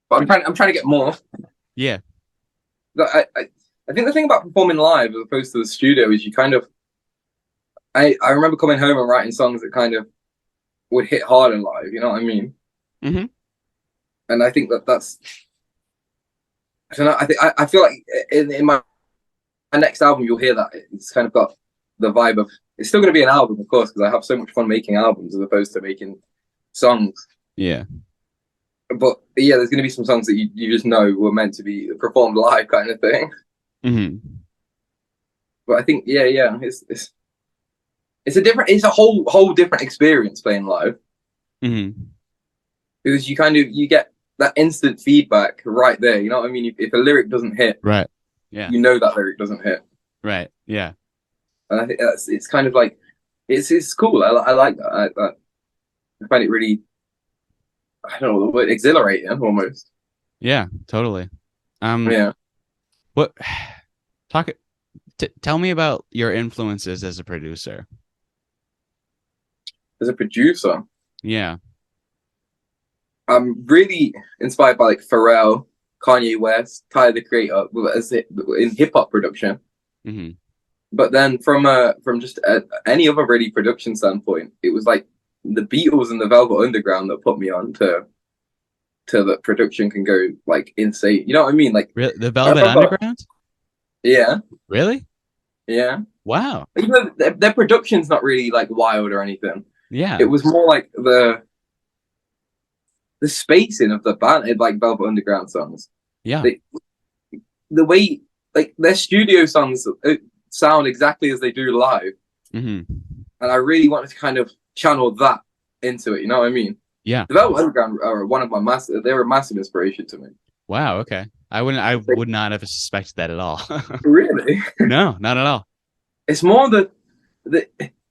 but I'm trying to get more. Yeah. I think the thing about performing live as opposed to the studio is you kind of I remember coming home and writing songs that kind of would hit harder live. You know what I mean? Mm-hmm. And I think that's I don't know. I feel like in my next album you'll hear that it's kind of got the vibe of it's still going to be an album, of course, because I have so much fun making albums as opposed to making songs. Yeah. But yeah, there's going to be some songs that you just know were meant to be performed live, kind of thing. Mm-hmm. But I think yeah, it's a whole different experience playing live Mm-hmm. because you get that instant feedback right there. You know what I mean? If a lyric doesn't hit, Right. Yeah. you know that lyric doesn't hit, Right. Yeah. and I think it's kind of like it's cool. I like that. I find it really I don't know the word exhilarating almost. Yeah. Totally. Um. Yeah, What? Talk. Tell me about your influences as a producer. as a producer, Yeah. I'm really inspired by like Pharrell, Kanye West, Tyler the Creator as in hip hop production. Mm-hmm. But then from just any other really production standpoint, it was like the Beatles and the Velvet Underground that put me on to that production can go like insane. You know what I mean? Like Really? The I Velvet remember, Underground? yeah, Really? yeah. Wow. Even though their production's not really like wild or anything, it Yeah. was more like the spacing of the band, like Velvet Underground songs. Yeah. They, the way like their studio songs sound exactly as they do live, Mm-hmm. and I really wanted to kind of channel that into it. You know what I mean? Yeah. The Velvet Underground are one of my massive. They were a massive inspiration to me. Wow. Okay. I would not have suspected that at all. Really, No, not at all. it's more the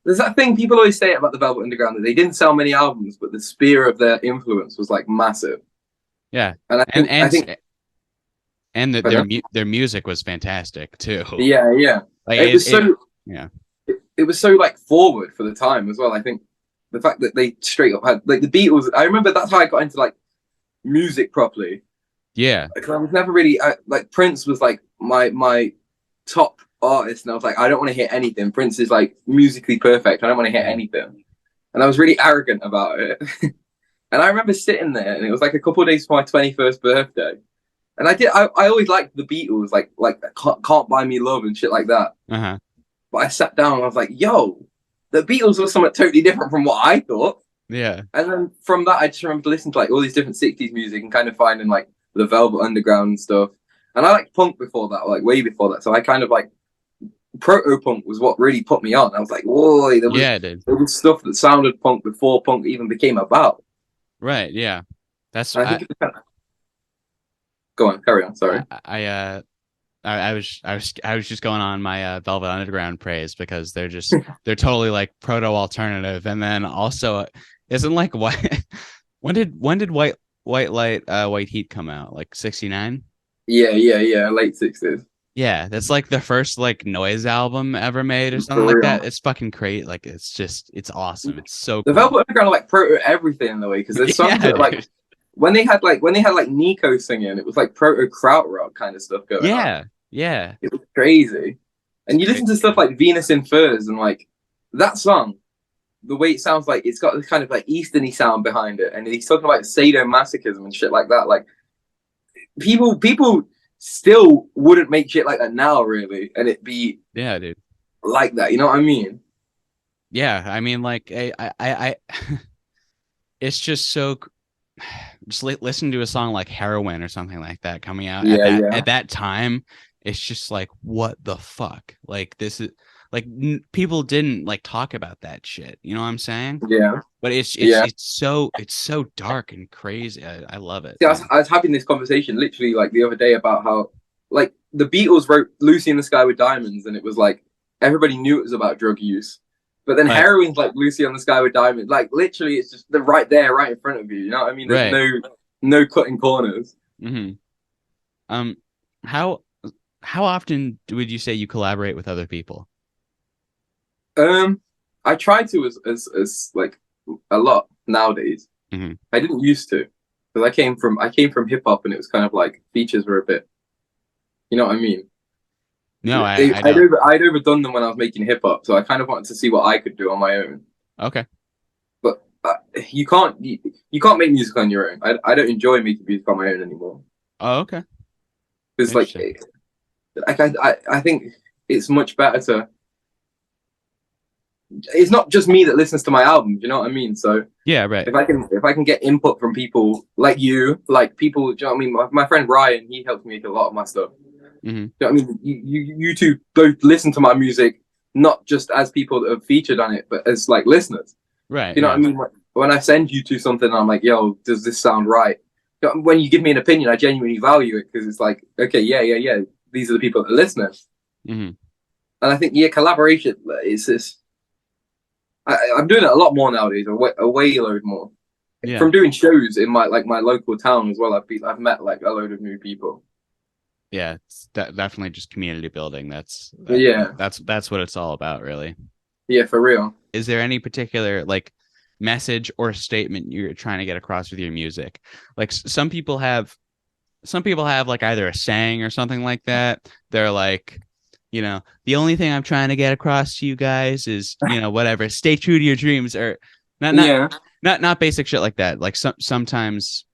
there's that thing people always say about the Velvet Underground that they didn't sell many albums, but the sphere of their influence was like massive. Yeah. And And I think and that But their music was fantastic too. yeah, yeah. Like It was so yeah. it was so like forward for the time as well. I think the fact that they straight up had like the Beatles. I remember that's how I got into like music properly. Yeah. Like, I was never really like Prince was like my top artist, and I was like, I don't want to hear anything. Prince is like musically perfect. I don't want to hear Mhm. anything, and I was really arrogant about it. And I remember sitting there, and it was like a couple of days for my 21st birthday, and I always liked the Beatles, like Can't Buy Me Love and shit like that. Uh-huh. But I sat down and I was like, yo, the Beatles were something totally different from what I thought. Yeah. And then from that, I just remember listening to like all these different 60s music and kind of finding like the Velvet Underground and stuff. And I liked punk before that, like way before that. So I kind of like proto punk was what really put me on. I was like, whoa, Yeah, dude. there was stuff that sounded punk before punk even became about. Right. Yeah. That's And I think it was kind of... Go on, carry on. Sorry. I was just going on my Velvet Underground praise because they're totally like proto alternative, and then also isn't like what when did White Light White Heat come out, like 69? Yeah. Late 60s. Yeah, that's like the first like noise album ever made or something For like real. that. It's fucking great. Like it's awesome. It's so The cool. Velvet Underground are like proto everything in the way because there's songs Yeah, that like dude. when they had like Nico singing, it was like proto krautrock kind of stuff going on. Yeah, yeah. It was crazy. It's And you listen to crazy, stuff dude. like Venus in Furs and like that song, the way it sounds like it's got this kind of like easterny sound behind it, and he's talking about sadomasochism and shit like that. Like people still wouldn't make shit like that now, really, and it be Yeah, dude. like that. You know what I mean? Yeah, I mean, like, it's just so. Just listen to a song like Heroin or something like that coming out at Yeah, yeah, that time. It's just like, what the fuck? Like, this is like people didn't like talk about that shit. You know what I'm saying? yeah, But yeah. it's so dark and crazy. I love it. See, Yeah. I was having this conversation literally like the other day about how like the Beatles wrote "Lucy in the Sky with Diamonds" and it was like everybody knew it was about drug use, but then Right. heroin's like "Lucy on the Sky with Diamonds." Like literally, it's just they're right there, right in front of you. You know what I mean? There's Right. no cutting corners. Hmm. Um, how how often would you say you collaborate with other people? Um, I try to as like a lot nowadays. Hmm. I didn't used to because I came from hip hop and it was kind of like features were a bit. You know what I mean? No, I know. I'd overdone them when I was making hip hop, so I kind of wanted to see what I could do on my own. Okay. But you can't make music on your own. I don't enjoy making music on my own anymore. Oh, okay. It's Interesting. like I think it's much better to. It's not just me that listens to my albums. You know what I mean? So Yeah, right. if I can get input from people like you, like people, do you know what I mean? My friend Ryan, he helps me make a lot of my stuff. Hmm. You know what I mean? You two both listen to my music, not just as people that have featured on it, but as like listeners. Right, You know what I yeah. mean? Like, when I send you to something, I'm like, yo, does this sound right? When you give me an opinion, I genuinely value it because it's like, okay, yeah. These are the people that are listeners. Hmm. And I think, yeah, collaboration is this. I'm doing it a lot more nowadays, a way load more. Yeah. From doing shows in my local town as well, I've met like a load of new people. Yeah, it's definitely just community building. Yeah, That's what it's all about, really. yeah, for real. Is there any particular like message or statement you're trying to get across with your music? Like some people have like either a saying or something like that. They're like, the only thing I'm trying to get across to you guys is, whatever, stay true to your dreams, or not not Yeah, not basic shit like that. Like sometimes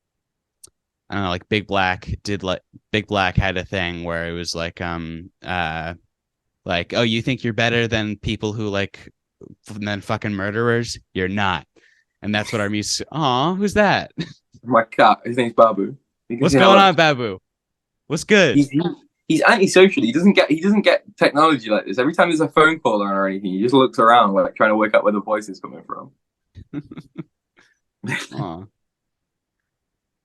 I don't know, like Big Black had a thing where it was like, oh, you think you're better than people who like than fucking murderers? You're not. And that's what our music. Aw, who's that? my cat. His name's Babu. You can What's see how going like on, Babu? What's good? he's antisocial. He doesn't get technology like this. Every time there's a phone call or anything, he just looks around like trying to work out where the voice is coming from. Aw.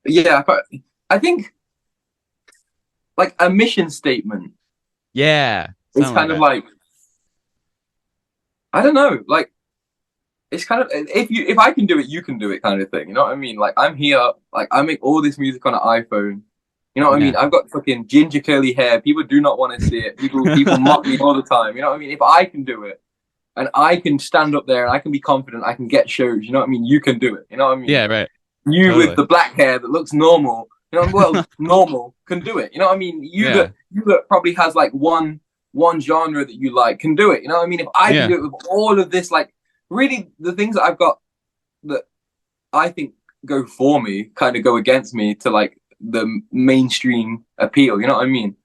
Yeah, but I think like a mission statement Yeah, is something like kind of that. like I don't know, like it's kind of if I can do it, you can do it kind of thing. You know what I mean? Like I'm here, like I make all this music on an iPhone. You know what I Yeah. mean? I've got fucking ginger curly hair. People do not want to see it. People mock me all the time. You know what I mean? If I can do it, and I can stand up there and I can be confident, I can get shows. You know what I mean? You can do it. You know what I mean? Yeah, right. You with Totally. the black hair that looks normal, you know, well, normal can do it. You know what I mean? Yeah. You that probably has like one genre that you like can do it. You know what I mean? If I can Yeah. do it with all of this, like really the things that I've got that I think go for me kind of go against me to like the mainstream appeal. You know what I mean?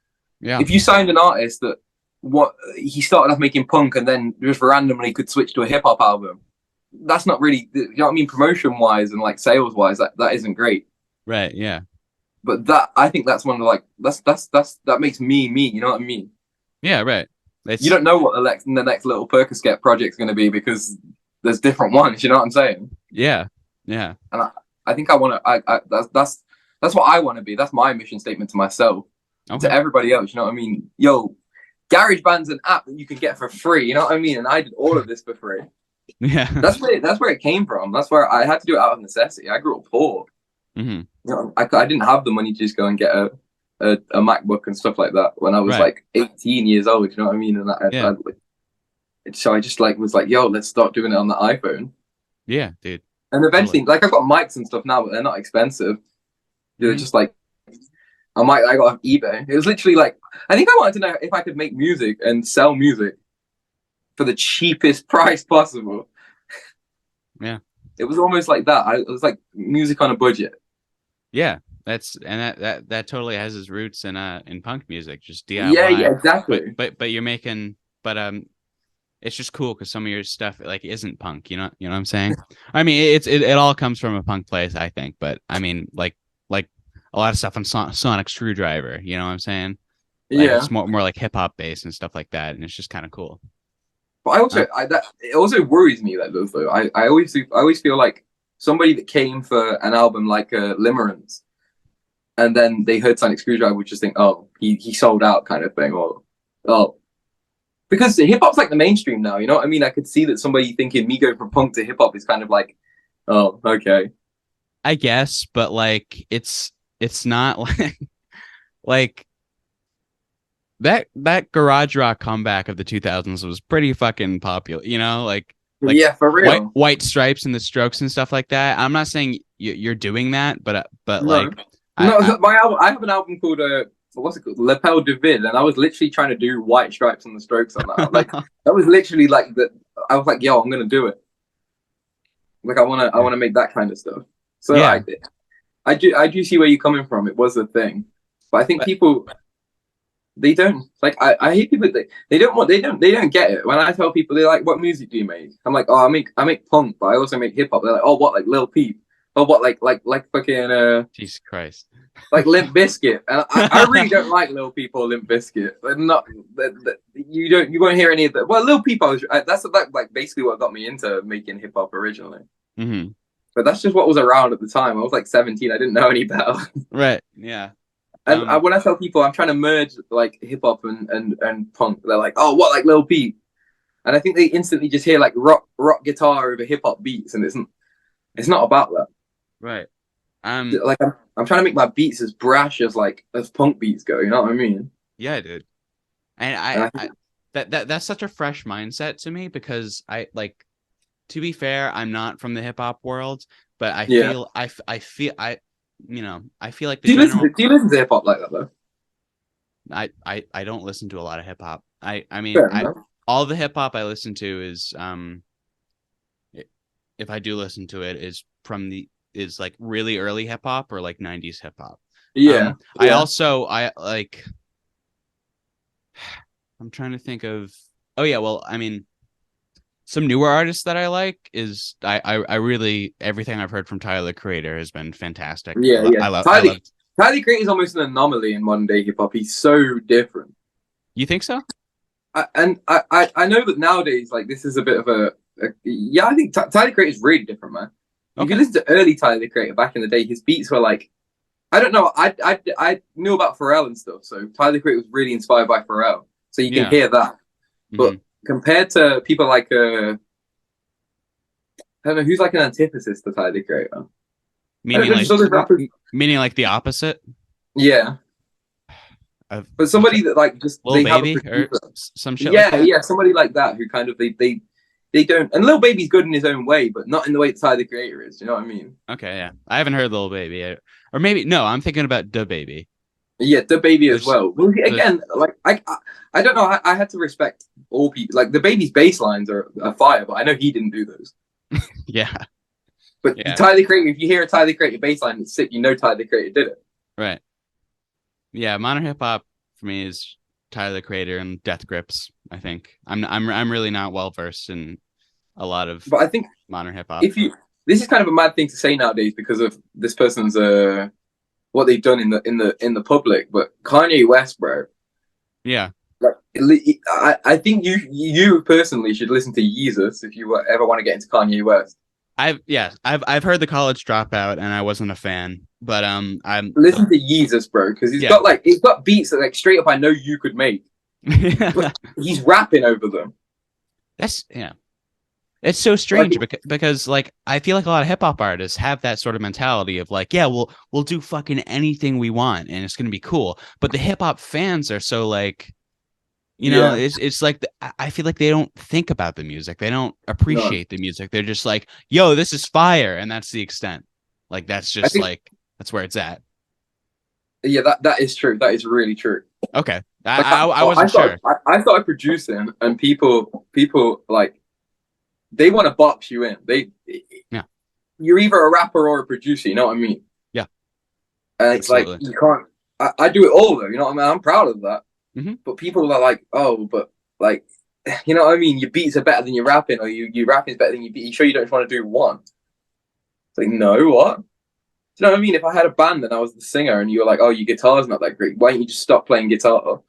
Yeah. If you signed an artist that what he started off making punk and then just randomly could switch to a hip hop album, that's not really, you know what I mean, promotion wise and like sales wise, that isn't great. Right. Yeah. But that I think that's one of the, like that makes me. You know what I mean? Yeah. Right. You It's don't know what the next Little Percoskett project's going to be because there's different ones. You know what I'm saying? yeah. Yeah. And I think I want to. That's what I want to be. That's my mission statement to myself, to Okay. everybody else. You know what I mean? Yo, GarageBand's an app that you can get for free. You know what I mean? And I did all of this for free. Yeah. That's where it came from. That's where I had to do it out of necessity. I grew up poor. hmm You know, I didn't have the money to just go and get a MacBook and stuff like that when I was Right. like 18 years old. You know what I mean? And Yeah. so I just like was like, yo, let's start doing it on the iPhone. Yeah, dude. And Totally. eventually, like I've got mics and stuff now, but they're not expensive. They're hmm just like I got off eBay. It was literally like I think I wanted to know if I could make music and sell music for the cheapest price possible. Yeah. It was almost like that. It was like music on a budget. Yeah. That totally has its roots in punk music, just Yeah, DIY. exactly. But you're making but it's just cool because some of your stuff like isn't punk, you know what I'm saying? I mean, it all comes from a punk place, I think, but I mean, like a lot of stuff on Sonic Screwdriver, you know what I'm saying? Like Yeah. it's more like hip hop based and stuff like that, and it's just kind of cool. But I Uh, also that it also worries me that though. I always feel like somebody that came for an album like Limerence and then they heard Sonic Screwdriver would just think, oh, he sold out kind of thing, or oh, because hip hop's like the mainstream now. You know what I mean? I could see that somebody thinking me going from punk to hip hop is kind of like, oh, okay, I guess, but like it's not like that garage rock comeback of the 2000s was pretty fucking popular, like yeah, for real. white stripes and the Strokes and stuff like that. I'm not saying you're doing that, but No, like no, I my album. I have an album called what's it called? Lapel de Vide, and I was literally trying to do White Stripes and the Strokes on that. Like that was literally like the. I was like, yo, I'm gonna do it. Like I wanna make that kind of stuff. So yeah, I do see where you're coming from. It was a thing, but I think but people they don't like. I hate people that they don't get it. When I tell people they're like, what music do you make? I'm like, oh, I make punk, but I also make hip hop. They're like, oh, what, like Lil Peep? Oh, what, like fucking Jesus Christ. like Limp Bizkit, and I really don't like Lil Peep or Limp Bizkit. They're not you won't hear any of that. Well, Lil Peep, that's like basically what got me into making hip hop originally. hmm But that's just what was around at the time. I was like 17. I didn't know any better. Right. Yeah. And when I tell people I'm trying to merge like hip hop and punk, they're like, "Oh, what, like Lil Peep?" And I think they instantly just hear like rock guitar over hip hop beats, and it's not about that. Right. Like I'm trying to make my beats as brash as punk beats go. You know what I mean? Yeah, dude. And And I that's such a fresh mindset to me because I like to be fair, I'm not from the hip hop world, but yeah. I feel like the general Do you listen to hip hop like that though? I don't listen to a lot of hip hop. I mean Fair I enough. all the hip hop I listen to is if I do listen to it is like really early hip hop or like 90s hip hop. Yeah, I yeah. also I like I'm trying to think of oh yeah, well, I mean some newer artists that I like is I really everything I've heard from Tyler the Creator has been fantastic. Yeah, yeah. I love. Tyler Creator is almost an anomaly in modern day hip hop. He's so different. You think so? I know that nowadays, like this is a bit of yeah. I think Tyler Creator is really different, man. If you Okay. listen to early Tyler the Creator back in the day, his beats were like I don't know. I knew about Pharrell and stuff, so Tyler the Creator was really inspired by Pharrell. So you can Yeah. hear that. hmm But compared to people like I don't know who's like an antithesis to Tyler the Creator. I don't Meaning know, like just all those rappers. meaning like the opposite. Yeah. Of But somebody that like just Lil they have a Baby or producer. some shit like Yeah, that. yeah, somebody like that who kind of they don't. And Lil Baby's good in his own way, but not in the way Tyler the Creator is. You know what I mean? Okay, yeah. I haven't heard Lil Baby, or maybe no. I'm thinking about Da Baby. Yeah, the baby as There's well. Well, there's again, like I don't know. I had to respect all people. Like the baby's bass lines are fire, but I know he didn't do those. yeah, But the yeah, Tyler the Creator, if you hear a Tyler the Creator bass line that's sick, you know Tyler the Creator did it. right. Yeah, modern hip hop for me is Tyler the Creator and Death Grips. I think I'm really not well versed in a lot of But I think modern hip hop. if you this is kind of a mad thing to say nowadays because of this person's what they've done in the public. But Kanye West, bro, Yeah, like I think you personally should listen to Yeezus if you ever want to get into Kanye West. I've heard the College Dropout and I wasn't a fan, but I'm Listen to Yeezus, bro, because yeah. he's got beats that like straight up I know you could make, but he's rapping over them. That's yeah. It's so Like, strange because like I feel like a lot of hip hop artists have that sort of mentality of like, yeah, we'll do fucking anything we want and it's gonna be cool. But the hip hop fans are so like, yeah, it's like I feel like they don't think about the music. They don't no, appreciate the music. They're just like, yo, this is fire, and that's the extent. Like that's I just think like that's where it's at. yeah, that is true. That is really true. Okay, Like I wasn't sure. I started producing, and people like they want to box you in. Yeah, You're either a rapper or a producer. You know what I mean? yeah, And it's like absolutely. you can't. I do it all though. You know what I mean? I'm proud of that. Hmm. But people are like, oh, but like, you know what I mean? Your beats are better than your rapping, or you rapping is better than your beat. You sure you don't just want to do one? It's like, no, what? Do you know what I mean? If I had a band and I was the singer and you were like, oh, your guitar's not that great, why don't you just stop playing guitar?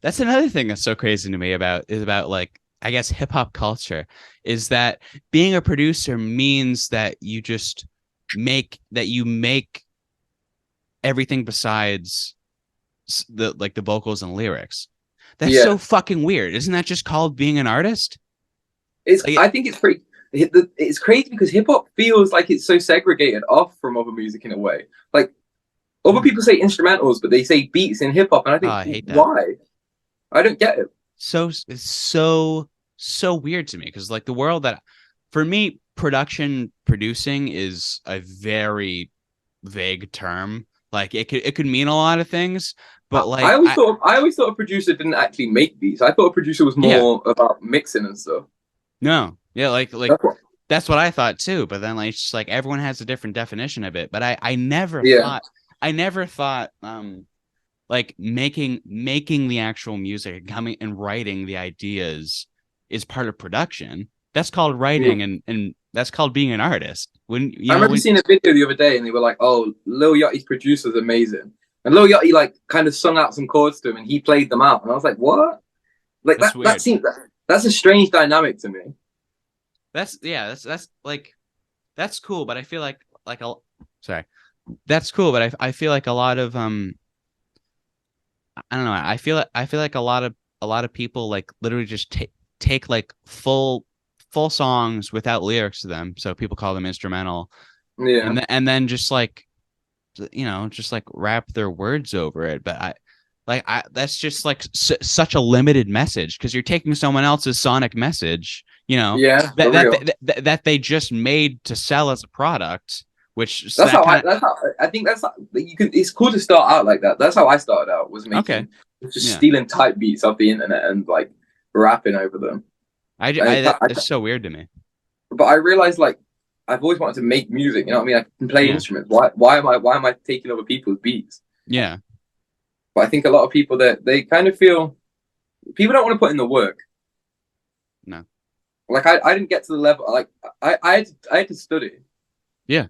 That's another thing that's so crazy to me about like I guess hip hop culture is that being a producer means that you make everything besides the vocals and lyrics. That's Yeah. so fucking weird. Isn't that just called being an artist? I Like, think it's pretty. It's crazy because hip hop feels like it's so segregated off from other music in a way. Like other people say instrumentals, but they say beats in hip hop, and I oh, think I hate that. why? I don't get it. It's so weird to me because like the world that for me producing is a very vague term. Like it could mean a lot of things, but like I always thought a producer didn't actually make beats. I thought a producer was yeah, more about mixing and stuff. no, yeah, like That's what, that's what I thought too. But then like it's just like everyone has a different definition of it. But yeah, I never thought like making the actual music and coming and writing the ideas is part of production. That's called yeah. writing and that's called being an artist. When I remember when seeing a video the other day, and they were like, "Oh, Lil Yachty's producer's amazing," and Lil Yachty like kind of sung out some chords to him, and he played them out, and I was like, "What?" Like that's that weird. seems that's a strange dynamic to me. That's yeah, that's like that's cool, but I feel like a sorry. That's cool, but I feel like a lot of I don't know. I feel like a lot of people like literally just take like full songs without lyrics to them, so people call them instrumental, Yeah, and then just like just like rap their words over it. But I that's just like such a limited message because you're taking someone else's sonic message, yeah, for real. that they just made to sell as a product, which that kind of That's how I think that's how, you can. It's cool to start out like that. That's how I started out. Was okay, making just yeah. stealing type beats off the internet and like rapping over them. That's so weird to me. But I realized like I've always wanted to make music. You know what I mean? I can play Yeah, instruments. Why am I taking other people's beats? yeah, But I think a lot of people that they kind of feel people don't want to put in the work. no, Like I didn't get to the level like I had to study. yeah,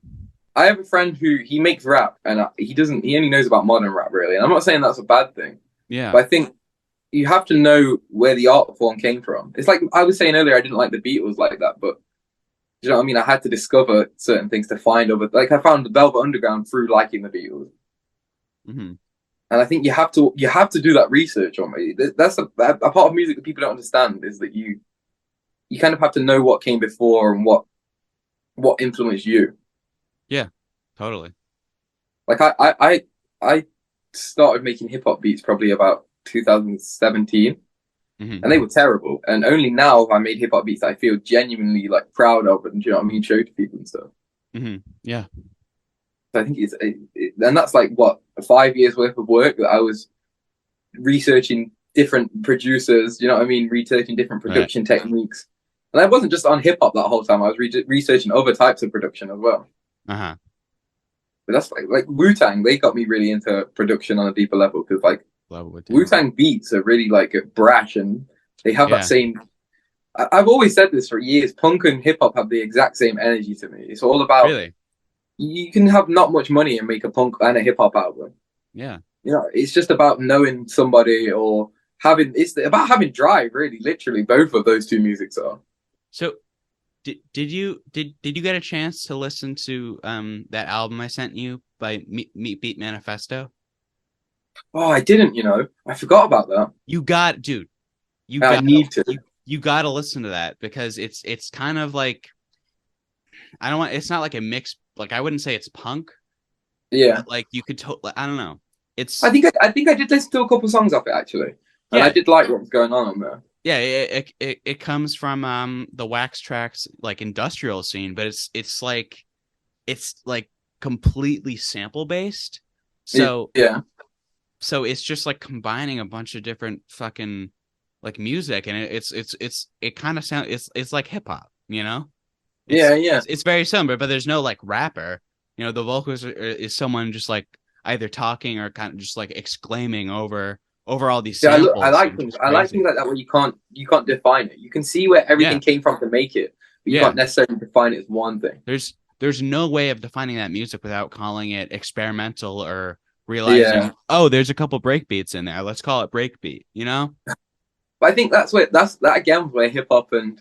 I have a friend who he makes rap and he only knows about modern rap really. And I'm not saying that's a bad thing, yeah, but I think you have to know where the art form came from. It's like I was saying earlier, I didn't like the Beatles like that, but you know what I mean? I had to discover certain things to find over. Like I found the Velvet Underground through liking the Beatles, hmm and I think you have to do that research on me. That's a part of music that people don't understand is that you kind of have to know what came before and what influenced you. yeah, totally. Like I started making hip hop beats probably about 2017, Hmm. and they were terrible. And only now have I made hip hop beats that I feel genuinely like proud of, and you know what I mean, show to people and stuff. Hmm. Yeah. So I think and that's like what 5 years worth of work that I was researching different producers. You know what I mean, researching different Right. production techniques. And I wasn't just on hip hop that whole time. I was researching other types of production as well. Uh-huh. But that's like Wu Tang. They got me really into production on a deeper level because like Love Wood Wu Tang. Tang beats are really like brash and they have that Yeah. same. I've always said this for years. Punk and hip hop have the exact same energy to me. It's all about Really? you can have not much money and make a punk and a hip hop album. Yeah. You know, it's just about knowing somebody or having. It's about having drive. Really, literally, both of those two musics are. So did you get a chance to listen to that album I sent you by Meat Beat Manifesto? Oh, I didn't. You know, I forgot about that. You got, dude, you I got need to. you got to listen to that because it's kind of like I don't want it's not like a mix, like I wouldn't say it's punk, Yeah, but like you could I don't know. I It's think I did listen to a couple songs of it actually, and I yeah, did like what was going on there. yeah, it comes from the Wax Tracks like industrial scene, but it's like completely sample based. So Yeah, so it's just like combining a bunch of different fucking like music, and it kind of sounds it's like hip hop, you know? It's, yeah, yeah. it's very similar, but there's no like rapper. You know, the vocals is someone just like either talking or kind of just like exclaiming over all these Yeah, I samples, like which things. is I like things crazy. like that where you can't define it. You can see where Yeah, everything came from to make it, but you yeah. can't necessarily define it as one thing. There's no way of defining that music without calling it experimental or Yeah, realizing, oh, there's a couple break beats in there. Let's call it breakbeat, you know? but I think that's that again where hip hop and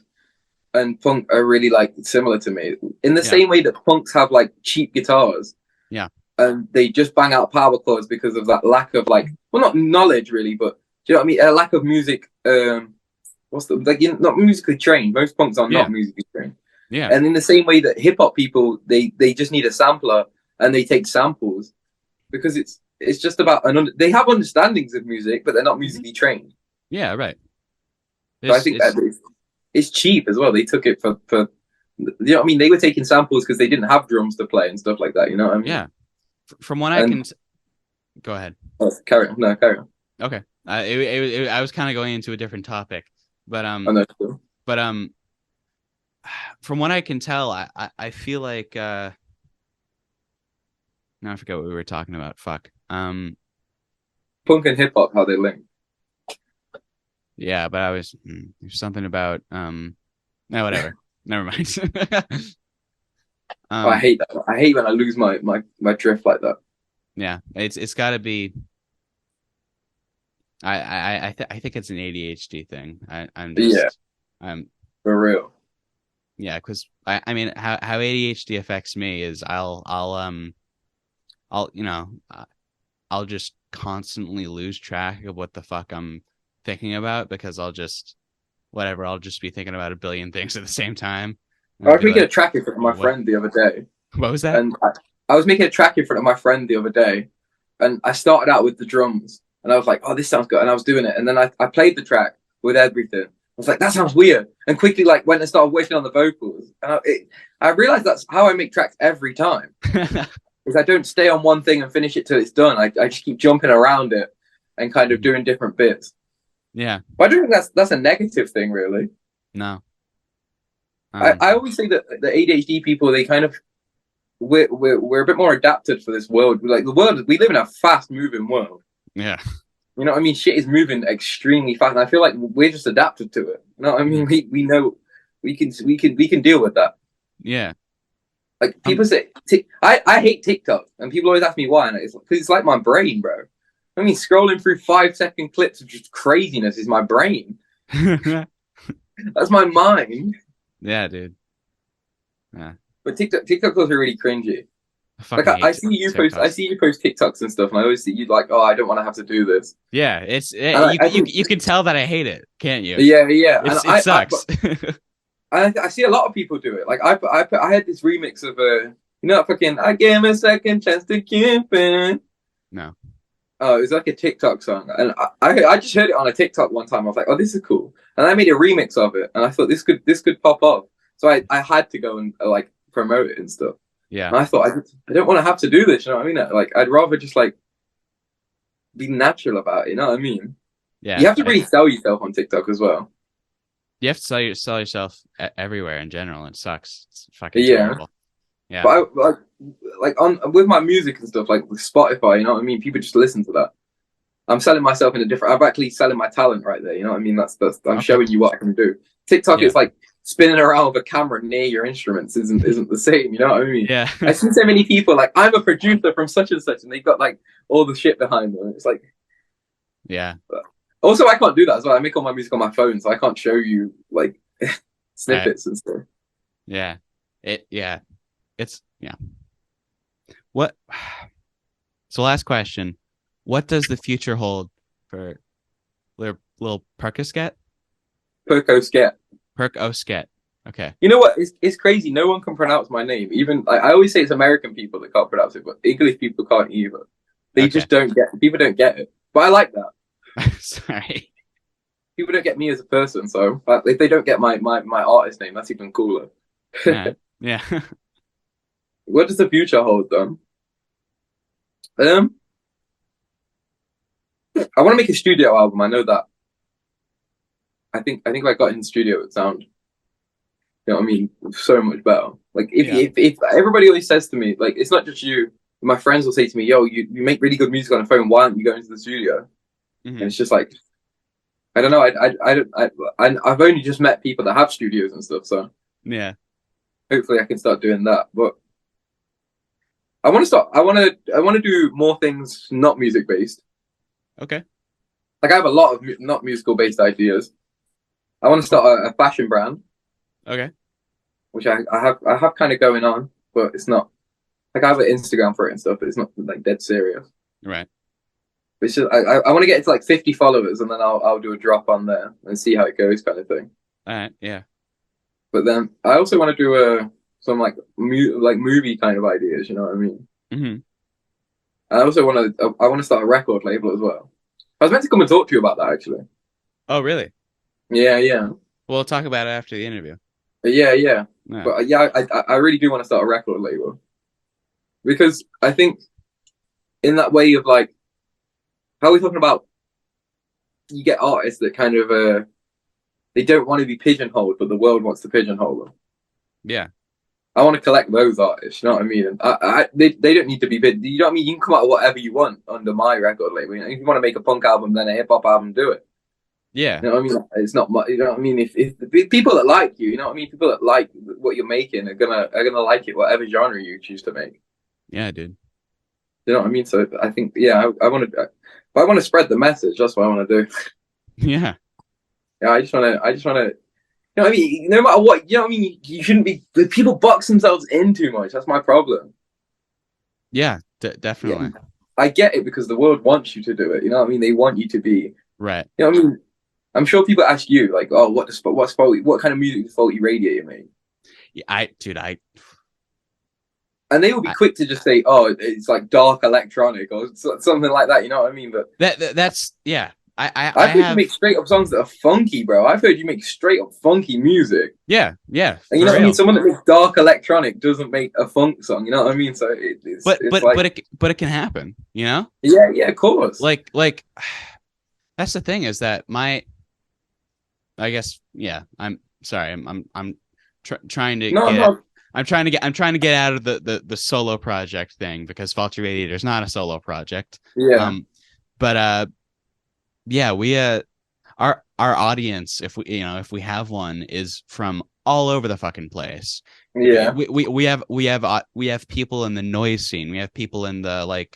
punk are really like similar to me. In the Yeah, same way that punks have like cheap guitars yeah, and they just bang out power chords because of that lack of like, well, not knowledge really, but do you know what I mean? A lack of music. What's the like? You're not musically trained. Most punks are yeah, not musically trained. yeah, And in the same way that hip hop people, they just need a sampler and they take samples because it's just about they have understandings of music, but they're not mhm, musically trained. yeah, right. So I There's think that it's cheap as well. They took it for you know what I mean. They were taking samples because they didn't have drums to play and stuff like that. You know what I mean? yeah. From what I And can go ahead. oh, carry on, no, carry on. Okay. I was kind of going into a different topic, but Oh, no, sure. but from what I can tell, I feel like now I forget what we were talking about. Fuck. Punk and hip hop, how they link. Yeah, but there's something about no, whatever. Never mind. Oh, I um hate that. I hate when I lose my drift like that. yeah, it's got to be I think it's an ADHD thing. I'm But yeah, just um for real. yeah, because I mean how ADHD affects me is I'll I'll just constantly lose track of what the fuck I'm thinking about because I'll just be thinking about a billion things at the same time I and was be making a like, track in front of my what friend the other day, what was that? and I was making a track in front of my friend the other day, and I started out with the drums, and I was like, "Oh, this sounds good," and I was doing it, and then I played the track with everything. I was like, "That sounds weird," and quickly like went and started working on the vocals, and I realized that's how I make tracks every time. Is I don't stay on one thing and finish it till it's done. I just keep jumping around it and kind of doing different bits. Yeah, But I don't think that's a negative thing, really. no. I always say that the ADHD people, they kind of we're a bit more adapted for this world. Like the world, we live in a fast moving world. Yeah. You know what I mean? Shit is moving extremely fast, and I feel like we're just adapted to it. You know what I mean? We know we can deal with that. Yeah. Like people say, I hate TikTok, and people always ask me why, and it's because it's like my brain, bro. I mean, scrolling through 5 second clips of just craziness is my brain. That's my mind. Yeah, dude. Yeah. But TikToks are really cringy. I Like fucking I hate see you post, I TikToks. see you post TikToks and stuff, and I always see you like, oh, I don't want to have to do this. Yeah, And I think, you can tell that I hate it, can't you? yeah, yeah, and It sucks. I see a lot of people do it. Like I had this remix of you know, fucking I gave him a second chance to keep it. No. Oh, it was like a TikTok song, and I just heard it on a TikTok one time. I was like, oh, this is cool, and I made a remix of it, and I thought this could pop off. So I had to go and like promote it and stuff. Yeah. And I thought I don't want to have to do this. You know what I mean? Like I'd rather just like be natural about it. You know what I mean? Yeah. You have to really sell yourself on TikTok as well. You have to sell yourself everywhere in general. It sucks. It's fucking Yeah, terrible. Yeah. but like on with my music and stuff, like with Spotify. You know what I mean? People just listen to that. I'm selling myself in a different. I'm actually selling my talent right there. You know what I mean? That's. I'm Okay. showing you what I can do. TikTok Yeah. is like spinning around with a camera near your instruments isn't the same. You know what I mean? Yeah. I've seen so many people like I'm a producer from such and such, and they've got like all the shit behind them. It's like Yeah. also I can't do that as well. I make all my music on my phone, so I can't show you like snippets and stuff. Yeah. Yeah. It's yeah. What so last question. What does the future hold for Lil Percoskett? Percoskett. Percoskett. Okay. You know what? It's crazy. No one can pronounce my name. Even like, I always say it's American people that can't pronounce it, but English people can't either. They just don't get. People don't get it. But I like that. Sorry. People don't get me as a person, so if they don't get my artist name, that's even cooler. Yeah. Yeah. What does the future hold, then? I want to make a studio album. I know that. I think if I got in the studio, it would sound, you know what I mean, so much better. Like if everybody always says to me, like it's not just you. My friends will say to me, "Yo, you make really good music on the phone. Why aren't you going to the studio?" Mm-hmm. And it's just like, I don't know. I've only just met people that have studios and stuff, so yeah. hopefully I can start doing that. But I want to start. I want to do more things not music based. Okay. Like I have a lot of not musical based ideas. I want to start a fashion brand. Okay. Which I have kind of going on, but it's not like I have an Instagram for it and stuff, but it's not like dead serious. Right. But it's just I want to get it to like 50 followers, and then I'll do a drop on there and see how it goes, kind of thing. All right. Yeah. But then I also want to do some like movie kind of ideas. You know what I mean? Mm-hmm. I also want to start a record label as well. I was meant to come and talk to you about that actually. Oh, really? Yeah. We'll talk about it after the interview. Yeah. Yeah. But yeah, I really do want to start a record label because I think in that way of like how we're talking about, you get artists that kind of they don't want to be pigeonholed, but the world wants to pigeonhole them. Yeah. I want to collect those artists. You know what I mean? And they don't need to be big. You know what I mean? You can come out with whatever you want under my record label. You know, if you want to make a punk album, then a hip hop album, do it. Yeah. You know what I mean? It's not much. You know what I mean? If the people that like you know what I mean? People that like what you're making are gonna like it, whatever genre you choose to make. Yeah, dude. You know what I mean? So I think I want to spread the message. That's what I want to do. Yeah. Yeah, I just want to. You know what I mean? No matter what, you know what I mean? You shouldn't be. People box themselves in too much. That's my problem. Yeah, definitely. Yeah, I get it because the world wants you to do it. You know what I mean? They want you to be. Right. You know what I mean? I'm sure people ask you like, "Oh, what's faulty? What kind of music does Faulty Radiator make?" Yeah, and they will be quick to just say, "Oh, it's like dark electronic or something like that." You know what I mean? But that's yeah. I've heard you make straight up songs that are funky, bro. I've heard you make straight up funky music. Yeah. And you know what I mean? Someone that makes dark electronic doesn't make a funk song. You know what I mean? So it's but like, it can happen. You know? Yeah, of course. Like that's the thing is that I guess I'm sorry. I'm trying to I'm trying to get out of the solo project thing because Faulty Radiator is not a solo project. Yeah. Yeah, we our audience, if we have one, is from all over the fucking place. Yeah. We have people in the noise scene. We have people in the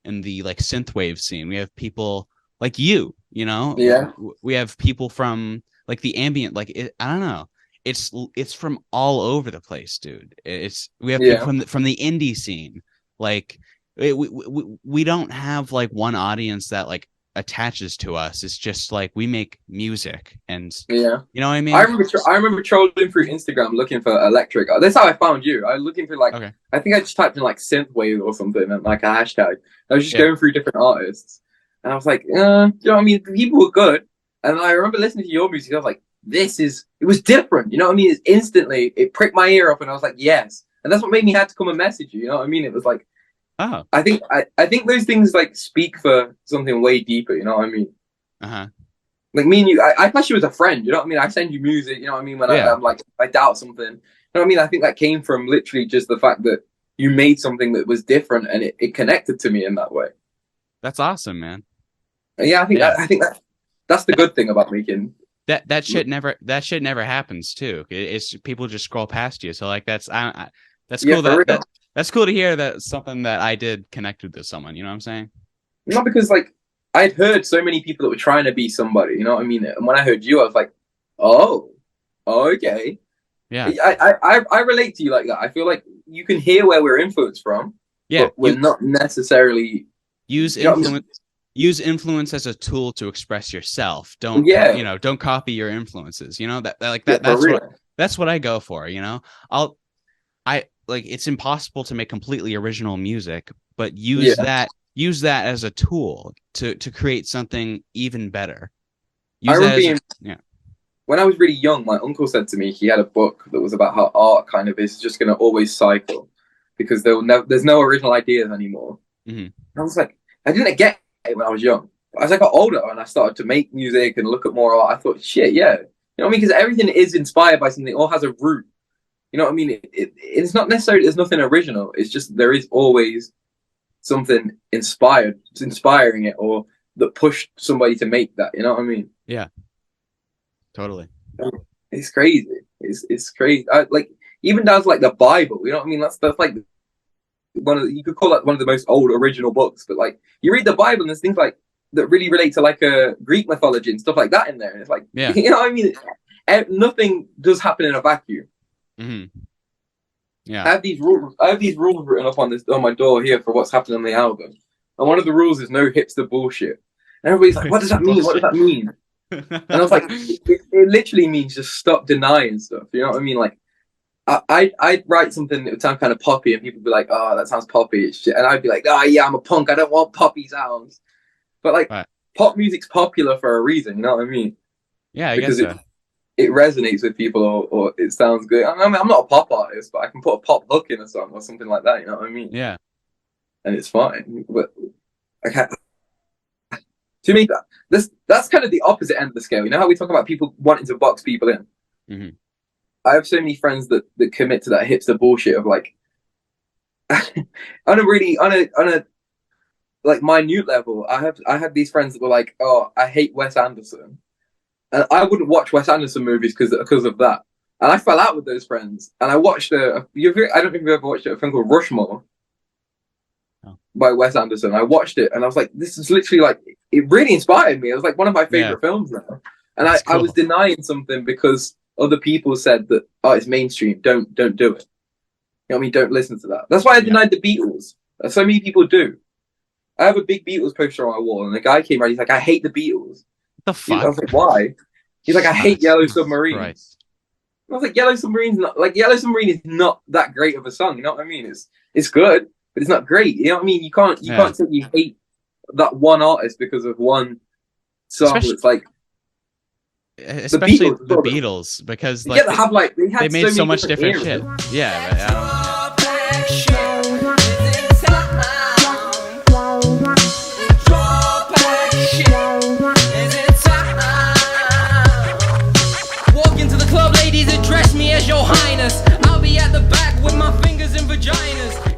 synthwave scene. We have people like you know. Yeah. We have people from like the ambient, I don't know. It's from all over the place, dude. We have people from the indie scene. Like we don't have like one audience that like attaches to us. It's just like we make music, and you know what I mean. I remember trolling through Instagram looking for electric. That's how I found you. I was looking for I think I just typed in like synthwave or something and like a hashtag. I was just going through different artists, And I was like, you know what I mean? People were good. And I remember listening to your music. I was like, it was different. You know what I mean? It pricked my ear up, and I was like, yes. And that's what made me had to come and message you. You know what I mean? It was like, Oh. I think those things like speak for something way deeper. You know what I mean? Uh-huh. Like me and you, I thought you as a friend. You know what I mean? I send you music. You know what I mean? When Yeah. I'm like, I doubt something. You know what I mean? I think that came from literally just the fact that you made something that was different, and it connected to me in that way. That's awesome, man. And yeah, I think that's the good thing about making that shit never happens too. It's people just scroll past you. So like that's cool that's cool to hear that something that I did connected with someone. You know what I'm saying? Not because like I'd heard so many people that were trying to be somebody. You know what I mean? And when I heard you, I was like, oh, okay. Yeah. I relate to you like that. I feel like you can hear where we're influenced from. Yeah. But we're not necessarily use influence. Use influence as a tool to express yourself. Don't copy your influences. You know that's what I go for. You know, I like it's impossible to make completely original music, but use that as a tool to create something even better. When I was really young, my uncle said to me he had a book that was about how art kind of is just going to always cycle because there's no original ideas anymore. Mm-hmm. I was like, I didn't get it when I was young. But as I got older and I started to make music and look at more art, I thought, shit, yeah. You know what I mean? Because everything is inspired by something or has a root. You know what I mean? It's not necessarily there's nothing original. It's just there is always something inspiring it or that pushed somebody to make that. You know what I mean? Yeah. Totally. It's crazy. It's crazy. Like even down to like the Bible. You know what I mean? That's like you could call that one of the most old original books. But like you read the Bible and there's things like that really relate to like a Greek mythology and stuff like that in there. And it's like, yeah, you know what I mean? Nothing does happen in a vacuum. Mm-hmm. Yeah. I have these rules written up on my door here for what's happening on the album. And one of the rules is no hipster bullshit. And everybody's like, what does that mean? What does that mean? And I was like, it literally means just stop denying stuff. You know what I mean? Like, I'd write something that would sound kind of poppy, and people would be like, oh, that sounds poppy. And I'd be like, oh, yeah, I'm a punk. I don't want poppy sounds. But, like, pop music's popular for a reason. You know what I mean? Yeah, I because guess so. It resonates with people or it sounds good. I mean, I'm not a pop artist, but I can put a pop hook in a song or something like that. You know what I mean? Yeah. And it's fine. But I can't. To me, that's kind of the opposite end of the scale. You know how we talk about people wanting to box people in? Mm-hmm. I have so many friends that commit to that hipster bullshit of like, on a like minute level. I had these friends that were like, oh, I hate Wes Anderson, and I wouldn't watch Wes Anderson movies because of that. And I fell out with those friends, and I watched I don't think you've ever watched a film called Rushmore by Wes Anderson. I watched it, and I was like, this is literally like, it really inspired me. It was like one of my favorite films now, and cool. I was denying something because other people said that, oh, it's mainstream. Don't do it. You know what I mean? Don't listen to that. That's why I denied the Beatles. So many people do. I have a big Beatles poster on my wall, and the guy came around. He's like, I hate the Beatles. What the fuck? I was like, why? He's like, I hate Yellow Submarine. I was like, Yellow Submarine is not that great of a song. You know what I mean? It's good, but it's not great. You know what I mean? You can't say you hate that one artist because of one song. It's like, especially the Beatles, because like they made so much different shit. Yeah. Walk into the club, ladies address me as your highness. I'll be at the back with my fingers in vaginas.